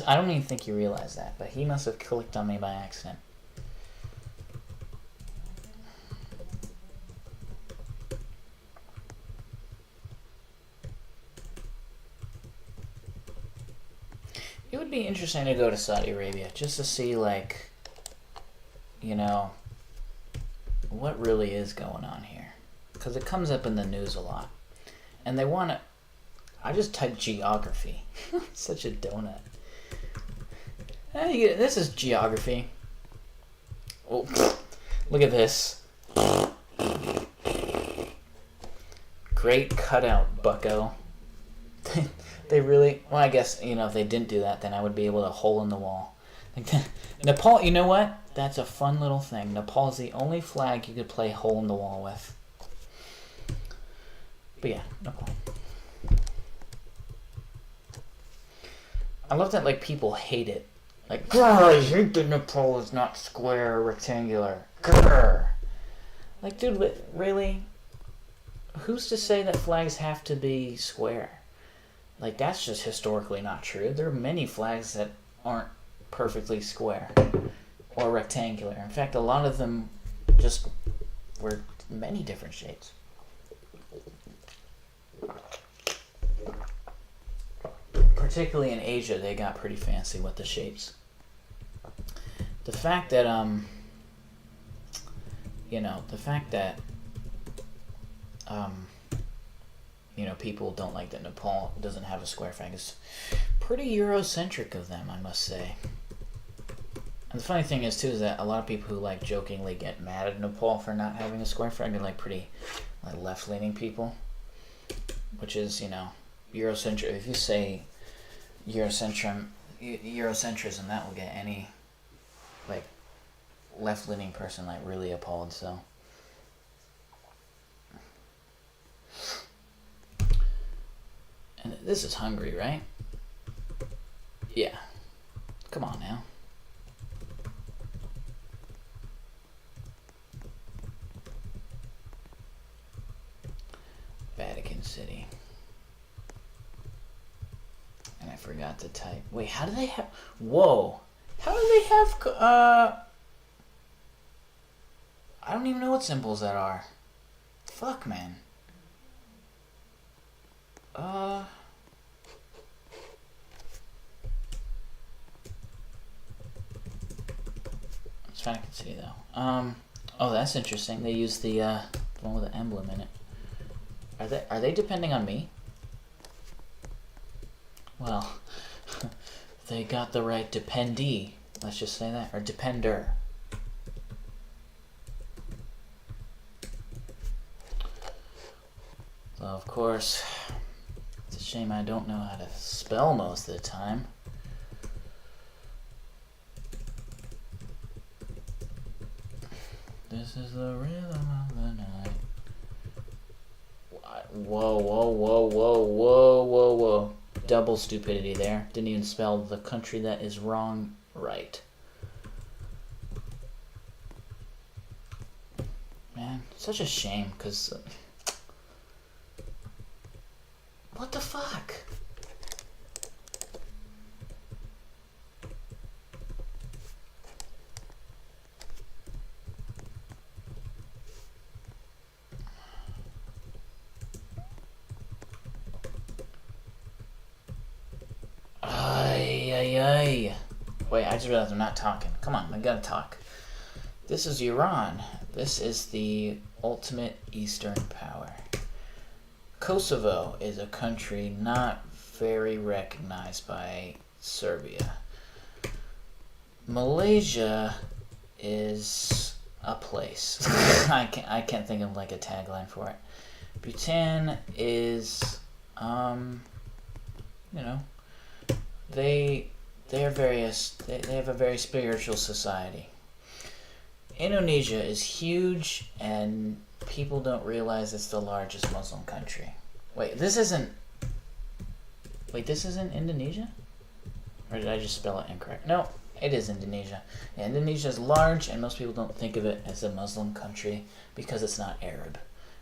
I don't even think you realize that, but he must have clicked on me by accident. It would be interesting to go to Saudi Arabia just to see, like, you know, what really is going on here. Because it comes up in the news a lot. And they want to... I just typed geography. Such a donut. Hey, this is geography. Oh, look at this. Great cutout, bucko. They really... Well, I guess, you know, if they didn't do that, then I would be able to hole in the wall. Nepal, you know what? That's a fun little thing. Nepal is the only flag you could play hole in the wall with. But yeah, Nepal. I love that, like, people hate it. Like, grr, I hate that Nepal is not square or rectangular. Grr. Like, dude, really? Who's to say that flags have to be square? Like, that's just historically not true. There are many flags that aren't perfectly square or rectangular. In fact, a lot of them just were many different shades. Particularly in Asia, they got pretty fancy with the shapes. the fact that you know, the fact that you know, people don't like that Nepal doesn't have a square flag is pretty Eurocentric of them, I must say. And the funny thing is too is that a lot of people who like jokingly get mad at Nepal for not having a square flag are like pretty like left-leaning people, which is, you know, Eurocentric. If you say Eurocentrism, that will get any like left-leaning person like really appalled. So. And this is Hungary, right? Yeah. Come on now. Vatican City. And I forgot to type. Wait, how do they have... Whoa. How do they have... I don't even know what symbols that are. Fuck, man. It's Vatican City though. Oh, that's interesting. They use the one with the emblem in it. Are they depending on me? Well, they got the right dependee. Let's just say that, or depender. So of course. It's a shame I don't know how to spell most of the time. This is the rhythm of the night. Whoa, whoa, whoa, whoa, whoa, whoa, whoa. Double stupidity there. Didn't even spell the country that is wrong right. Man, such a shame, because... what the fuck? Ay, ay, ay. Wait, I just realized I'm not talking. Come on, I gotta talk. This is Iran. This is the ultimate Eastern power. Kosovo is a country not very recognized by Serbia. Malaysia is a place. I can't think of like a tagline for it. Bhutan is, you know, they have a very spiritual society. Indonesia is huge, and people don't realize it's the largest Muslim country. Wait, this isn't Indonesia? Or did I just spell it incorrect? No, it is Indonesia. Yeah, Indonesia is large, and most people don't think of it as a Muslim country because it's not Arab.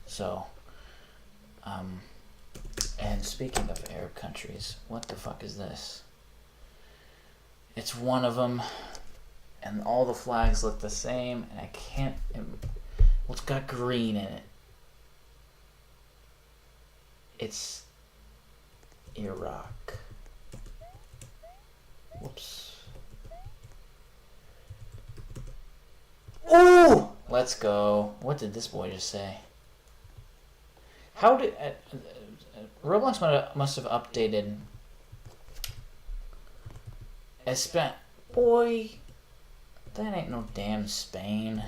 So, and speaking of Arab countries, what the fuck is this? It's one of them, and all the flags look the same, and I can't... well, it's got green in it. It's Iraq. Whoops. Ooh! Let's go. What did this boy just say? How did... Roblox must have updated... Boy... That ain't no damn Spain.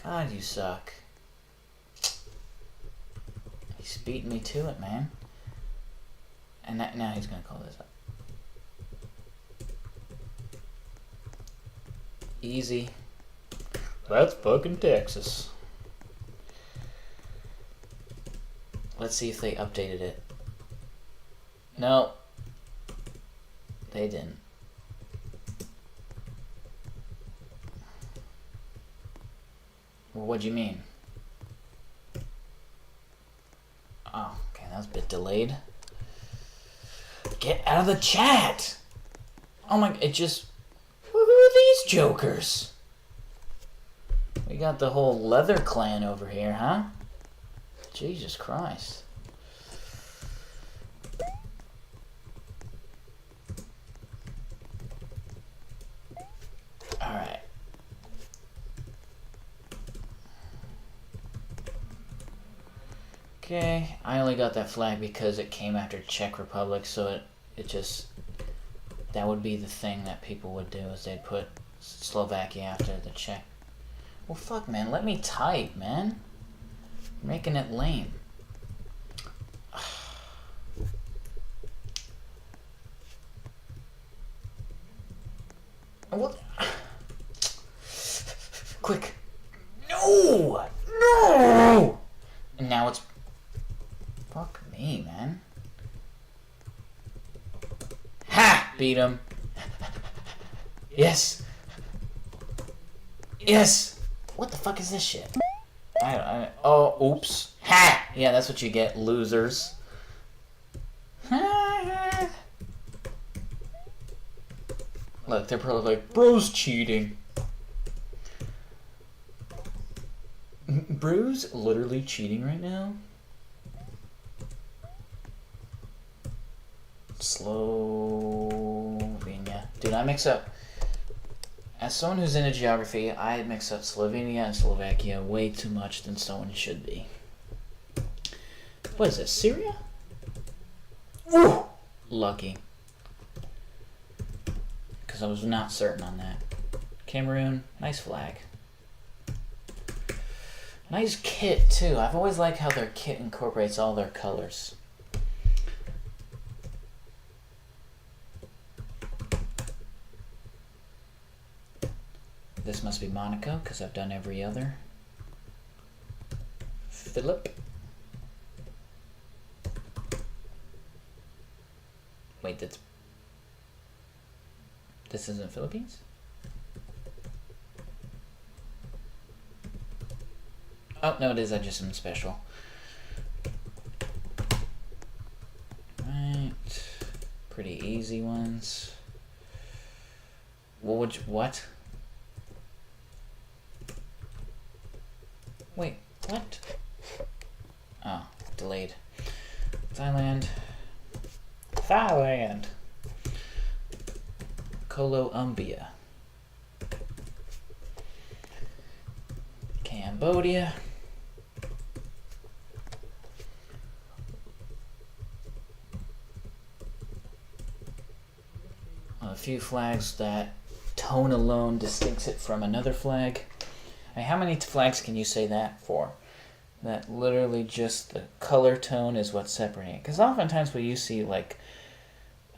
God, you suck. He's beating me to it, man. And now he's gonna call this up. Easy. That's fucking Texas. Let's see if they updated it. No. They didn't. Well, what do you mean? Oh, okay, that was a bit delayed. Get out of the chat! Oh my, it just... Who are these jokers? We got the whole leather clan over here, huh? Jesus Christ. Alright. Okay, I only got that flag because it came after Czech Republic, so it just, that would be the thing that people would do, is they'd put Slovakia after the Czech. Well, fuck, man, let me type, man. You're making it lame. What? Quick. No! No! And now it's... Fuck me, man. Ha! Beat him. Yes! Yes! What the fuck is this shit? Oh, oops. Ha! Yeah, that's what you get, losers. Look, they're probably like, bro's cheating. Bro's literally cheating right now? Slovenia. Dude, I mix up... As someone who's into geography, I mix up Slovenia and Slovakia way too much than someone should be. What is this, Syria? Woo! Lucky. Because I was not certain on that. Cameroon, nice flag. Nice kit, too. I've always liked how their kit incorporates all their colors. This must be Monaco, because I've done every other. Philip. Wait, this isn't Philippines? Oh, no, it is. I just am special. Right. Pretty easy ones. What would you... What? Wait, what? Oh, delayed. Thailand. Thailand. Colombia. Cambodia. A few flags that tone alone distincts it from another flag. I mean, how many flags can you say that for? That literally just the color tone is what's separating it. Because oftentimes when you see, like,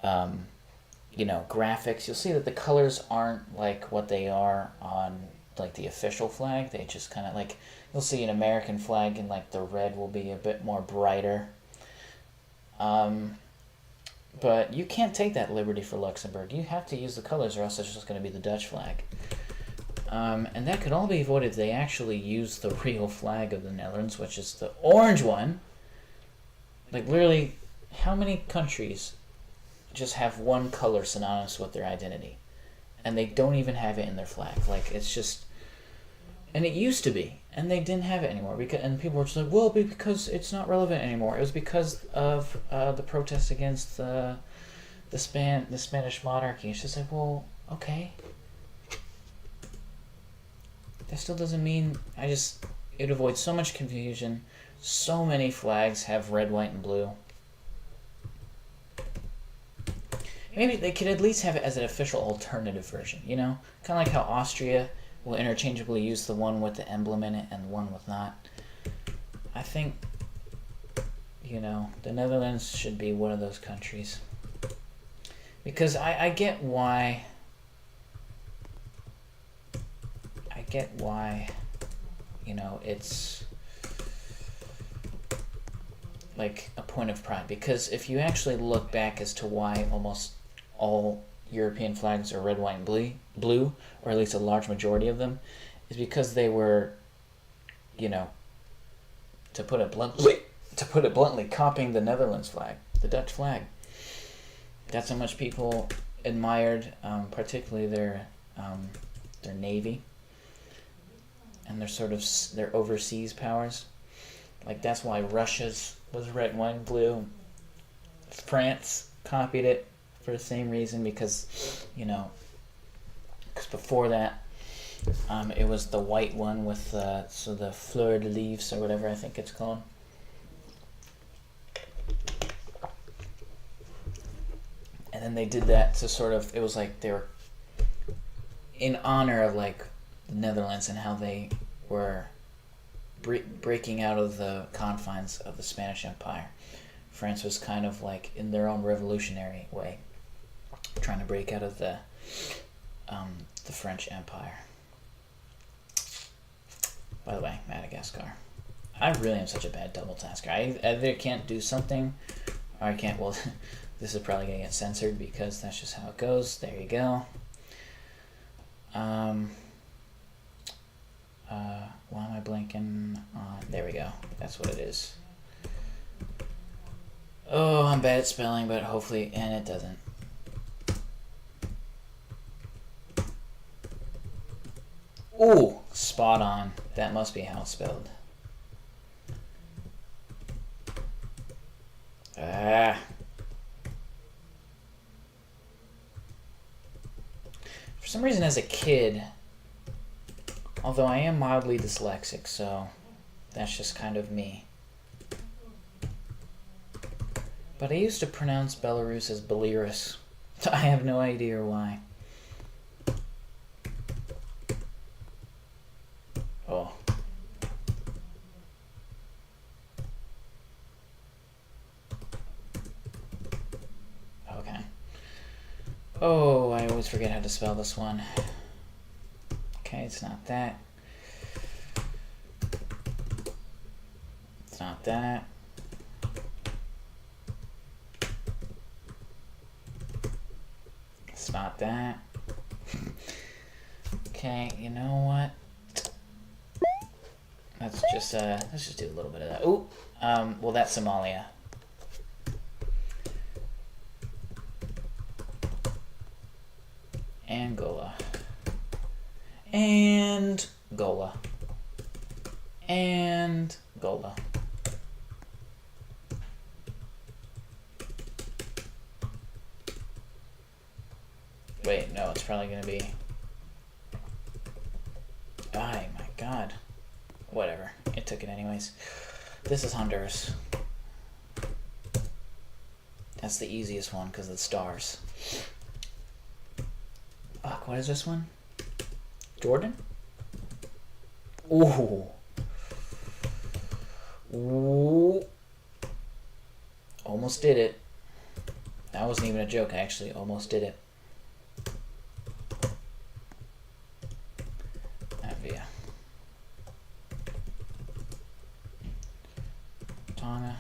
you know, graphics, you'll see that the colors aren't like what they are on, like, the official flag. They just kind of, like, you'll see an American flag and, like, the red will be a bit more brighter. But you can't take that liberty for Luxembourg. You have to use the colors or else it's just going to be the Dutch flag. And that could all be avoided if they actually use the real flag of the Netherlands, which is the orange one. Like, literally, how many countries just have one color synonymous with their identity? And they don't even have it in their flag. Like, it's just... And it used to be. And they didn't have it anymore. And people were just like, well, because it's not relevant anymore. It was because of the protests against the Spanish monarchy. It's just like, well, okay. That still doesn't mean... It avoids so much confusion. So many flags have red, white, and blue. Maybe they could at least have it as an official alternative version, you know? Kind of like how Austria will interchangeably use the one with the emblem in it and the one with not. I think, you know, the Netherlands should be one of those countries. Because I get why... you know, it's like a point of pride. Because if you actually look back as to why almost all European flags are red, white, and blue, or at least a large majority of them, is because they were, you know, to put it bluntly, copying the Netherlands flag, the Dutch flag. That's how much people admired, particularly their navy. And their overseas powers. Like, that's why Russia's was red, white, and blue. France copied it for the same reason, because, you know, because before that, it was the white one with the fleur de lis or whatever I think it's called. And they did that to sort of, it was like they were in honor of like the Netherlands and how they were breaking out of the confines of the Spanish Empire. France was kind of like in their own revolutionary way trying to break out of the French Empire. By the way, Madagascar. I really am such a bad double tasker. I either can't do something, or I can't. Well, this is probably gonna get censored because that's just how it goes. There you go. Why am I blanking on? There we go. That's what it is. Oh, I'm bad at spelling, but hopefully, and it doesn't. Ooh, spot on. That must be how it's spelled. Ah. For some reason, as a kid, although I am mildly dyslexic, so that's just kind of me. But I used to pronounce Belarus as Belarus. I have no idea why. Oh. Okay. Oh, I always forget how to spell this one. Okay, it's not that. It's not that. It's not that. Okay, you know what? Let's just do a little bit of that. Ooh, well that's Somalia. Angola. And Gola. And Gola. Wait, no, it's probably gonna be. Oh my god. Whatever. It took it anyways. This is Honduras. That's the easiest one because of the stars. Fuck, what is this one? Jordan? Ooh. Ooh. Almost did it. That wasn't even a joke. I actually almost did it. Latvia. Tonga.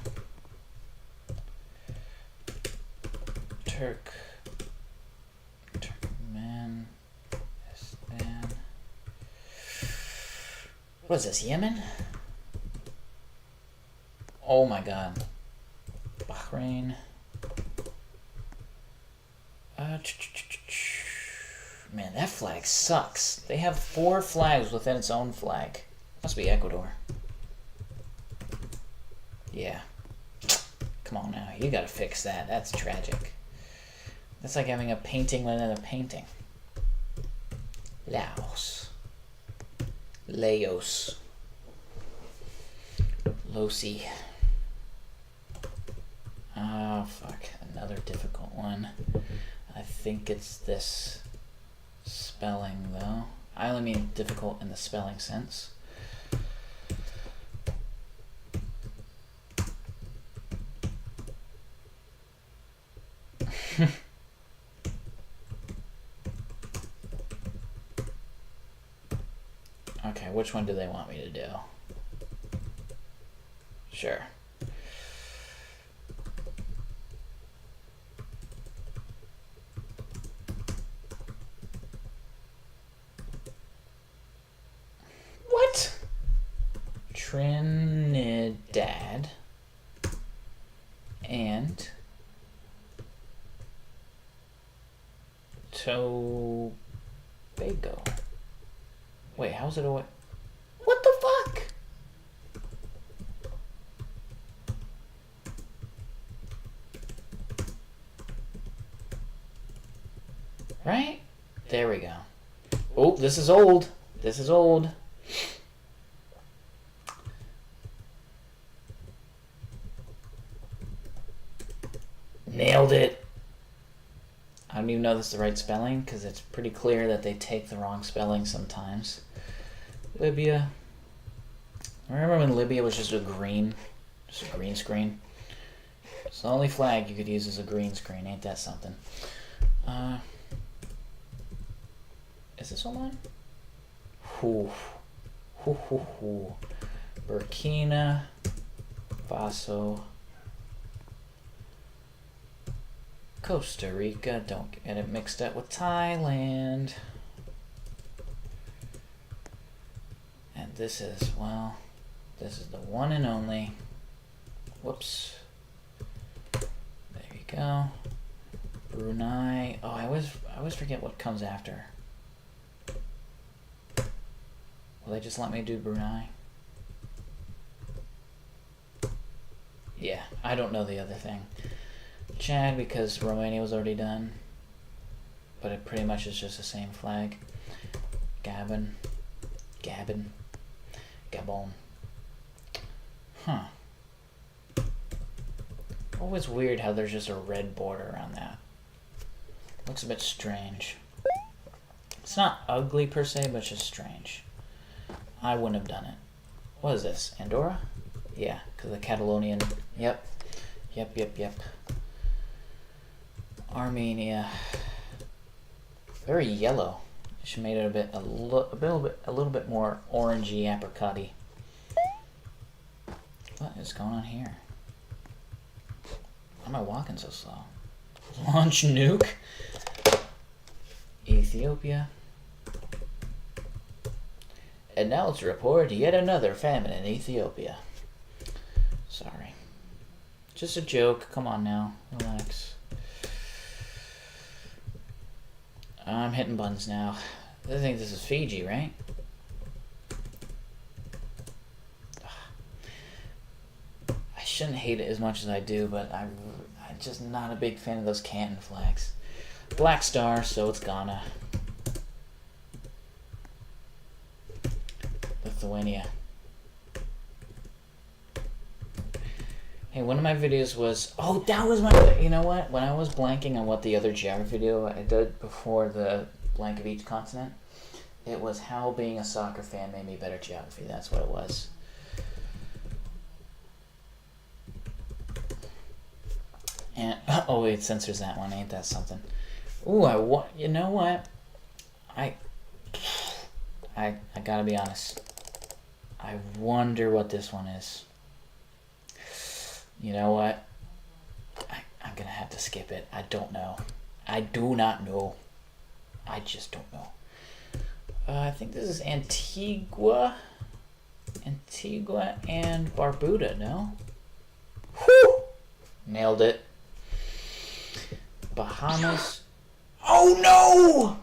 Turk. Turkmen. Istan. What is this, Yemen? Oh my god. Bahrain. Man, that flag sucks. They have 4 flags within its own flag. Must be Ecuador. Yeah. Come on now, you gotta fix that. That's tragic. That's like having a painting within a painting. Laos. Laos. Losi. Oh, fuck. Another difficult one. I think it's this spelling, though. I only mean difficult in the spelling sense. Okay, which one do they want me to do? Sure. What? Trinidad and Tobago. Wait, how's it away? What the fuck? Right? There we go. Oh, this is old. This is old. Nailed it. I don't even know this is the right spelling because it's pretty clear that they take the wrong spelling sometimes. Libya. I remember when Libya was just a green screen. It's the only flag you could use as a green screen. Ain't that something? Is this one mine? Burkina Faso. Costa Rica. Don't get it mixed up with Thailand. And this is, well, this is the one and only. Whoops. There you go. Brunei. Oh, I always forget what comes after. Will they just let me do Brunei? Yeah, I don't know the other thing. Chad, because Romania was already done. But it pretty much is just the same flag. Gabon. Huh. Always weird how there's just a red border around that. Looks a bit strange. It's not ugly per se, but just strange. I wouldn't have done it. What is this? Andorra? Yeah, because the Catalonian. Yep. Armenia. Very yellow. Should have made it a little bit more orangey, apricot-y. What is going on here? Why am I walking so slow? Launch nuke. Ethiopia. And now let's report yet another famine in Ethiopia. Sorry. Just a joke. Come on now. Relax. I'm hitting buttons now. I think this is Fiji, right? I shouldn't hate it as much as I do, but I'm just not a big fan of those Canton flags. Black Star, so it's Ghana. Lithuania. Hey, one of my videos was... Oh, that was my... You know what? When I was blanking on what the other geography video I did before the blank of each continent, it was how being a soccer fan made me better geography. That's what it was. And... Oh, it censors that one. Ain't that something? Ooh, you know what? I gotta be honest. I wonder what this one is. You know what? I'm gonna have to skip it. I don't know. I do not know. I just don't know. I think this is Antigua. Antigua and Barbuda, no? Whew! Nailed it. Bahamas. Oh no!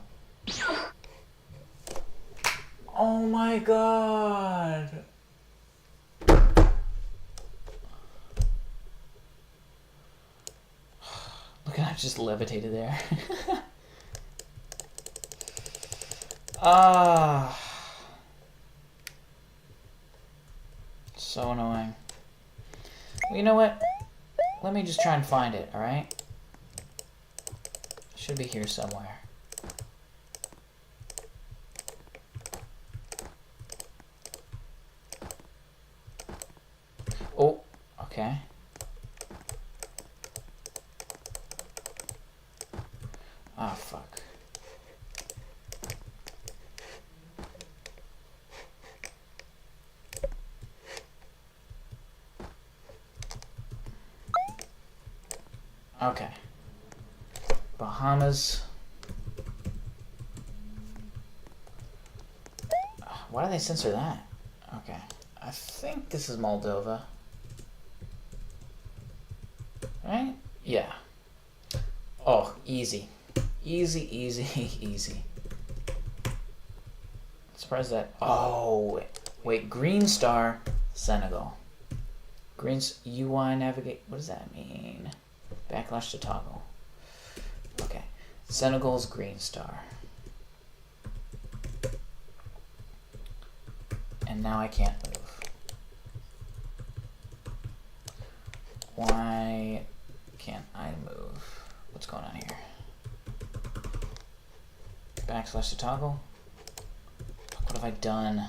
Oh my god! Look at I just levitated there. Ah. So annoying. Well, you know what? Let me just try and find it, alright? Should be here somewhere. Oh, okay. Ah, fuck. Okay. Bahamas. Why do they censor that? Okay. I think this is Moldova. Right? Yeah. Oh, easy. Easy, easy, easy. Surprised that... Oh, wait. Green Star, Senegal. UI navigate... What does that mean? Backlash to toggle. Okay. Senegal's Green Star. And now I can't move. Why can't I move? What's going on here? Backslash to toggle. What have I done?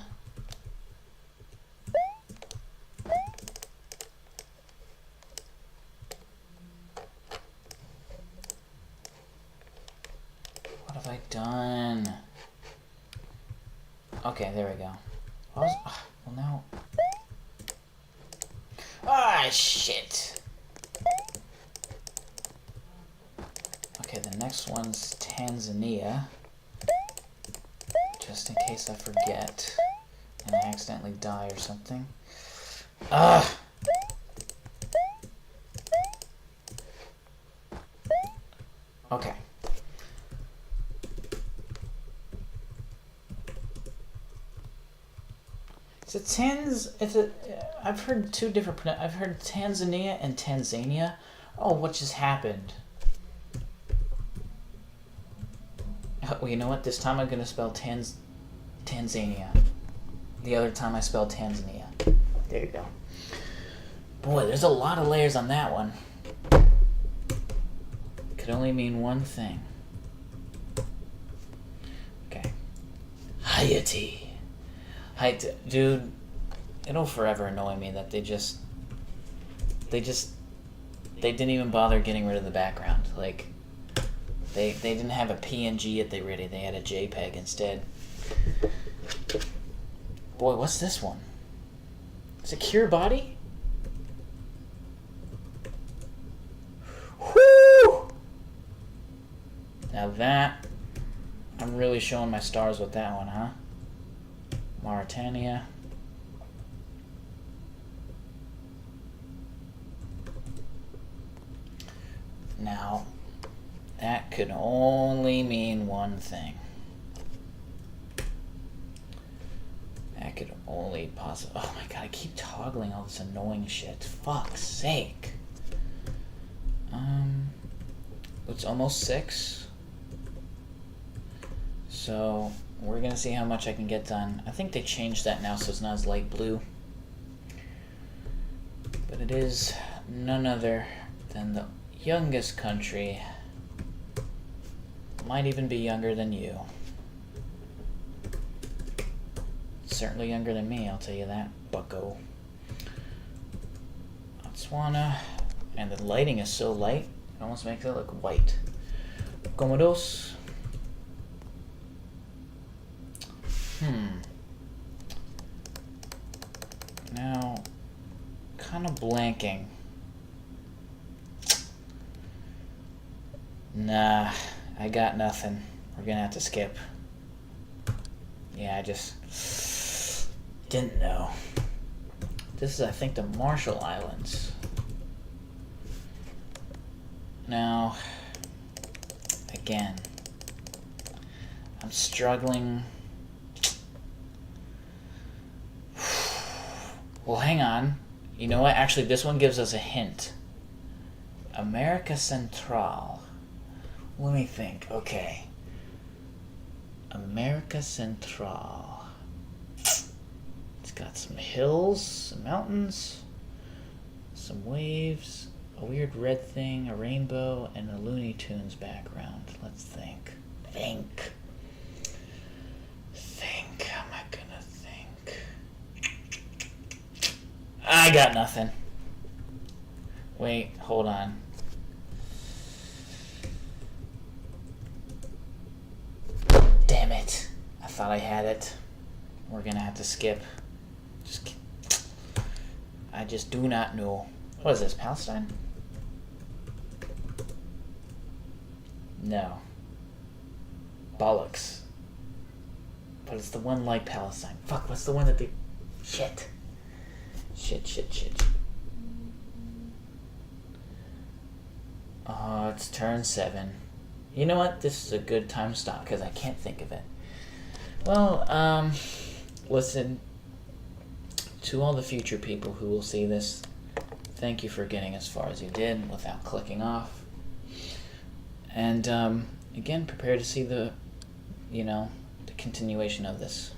What have I done? Okay, there we go. Well now... Ah, shit! Okay, the next one's Tanzania. Just in case I forget and I accidentally die or something. Ugh! Okay. I've heard two different. I've heard Tanzania and Tanzania. Oh, what just happened? Well, you know what? This time I'm gonna spell Tanzania. The other time I spelled Tanzania. There you go. Boy, there's a lot of layers on that one. Could only mean one thing. Okay. Hayati. Dude, it'll forever annoy me that they didn't even bother getting rid of the background. Like, they didn't have a PNG at the ready. They had a JPEG instead. Boy, what's this one? Secure body? Whoo! Now that, I'm really showing my stars with that one, huh? Mauritania. Now, that could only mean one thing. That could only possibly... Oh my god, I keep toggling all this annoying shit. Fuck's sake. It's almost 6. So... we're gonna see how much I can get done. I think they changed that now so it's not as light blue. But it is none other than the youngest country. Might even be younger than you. Certainly younger than me, I'll tell you that, bucko. Botswana. And the lighting is so light, it almost makes it look white. Comoros. Now, kind of blanking. Nah, I got nothing. We're gonna have to skip. Yeah, I just didn't know. This is, I think, the Marshall Islands. Now, again, I'm struggling. Well, hang on. You know what? Actually, this one gives us a hint. America Central. Let me think. Okay. America Central. It's got some hills, some mountains, some waves, a weird red thing, a rainbow, and a Looney Tunes background. Let's think. Think. How am I gonna think? I got nothing. Wait, hold on. Damn it. I thought I had it. We're gonna have to skip. I just do not know. What is this, Palestine? No. Bollocks. But it's the one like Palestine. Fuck, what's the one that they... Shit. Shit. Oh, it's turn 7. You know what? This is a good time to stop because I can't think of it. Well, listen, to all the future people who will see this, thank you for getting as far as you did without clicking off. And, again, prepare to see the continuation of this.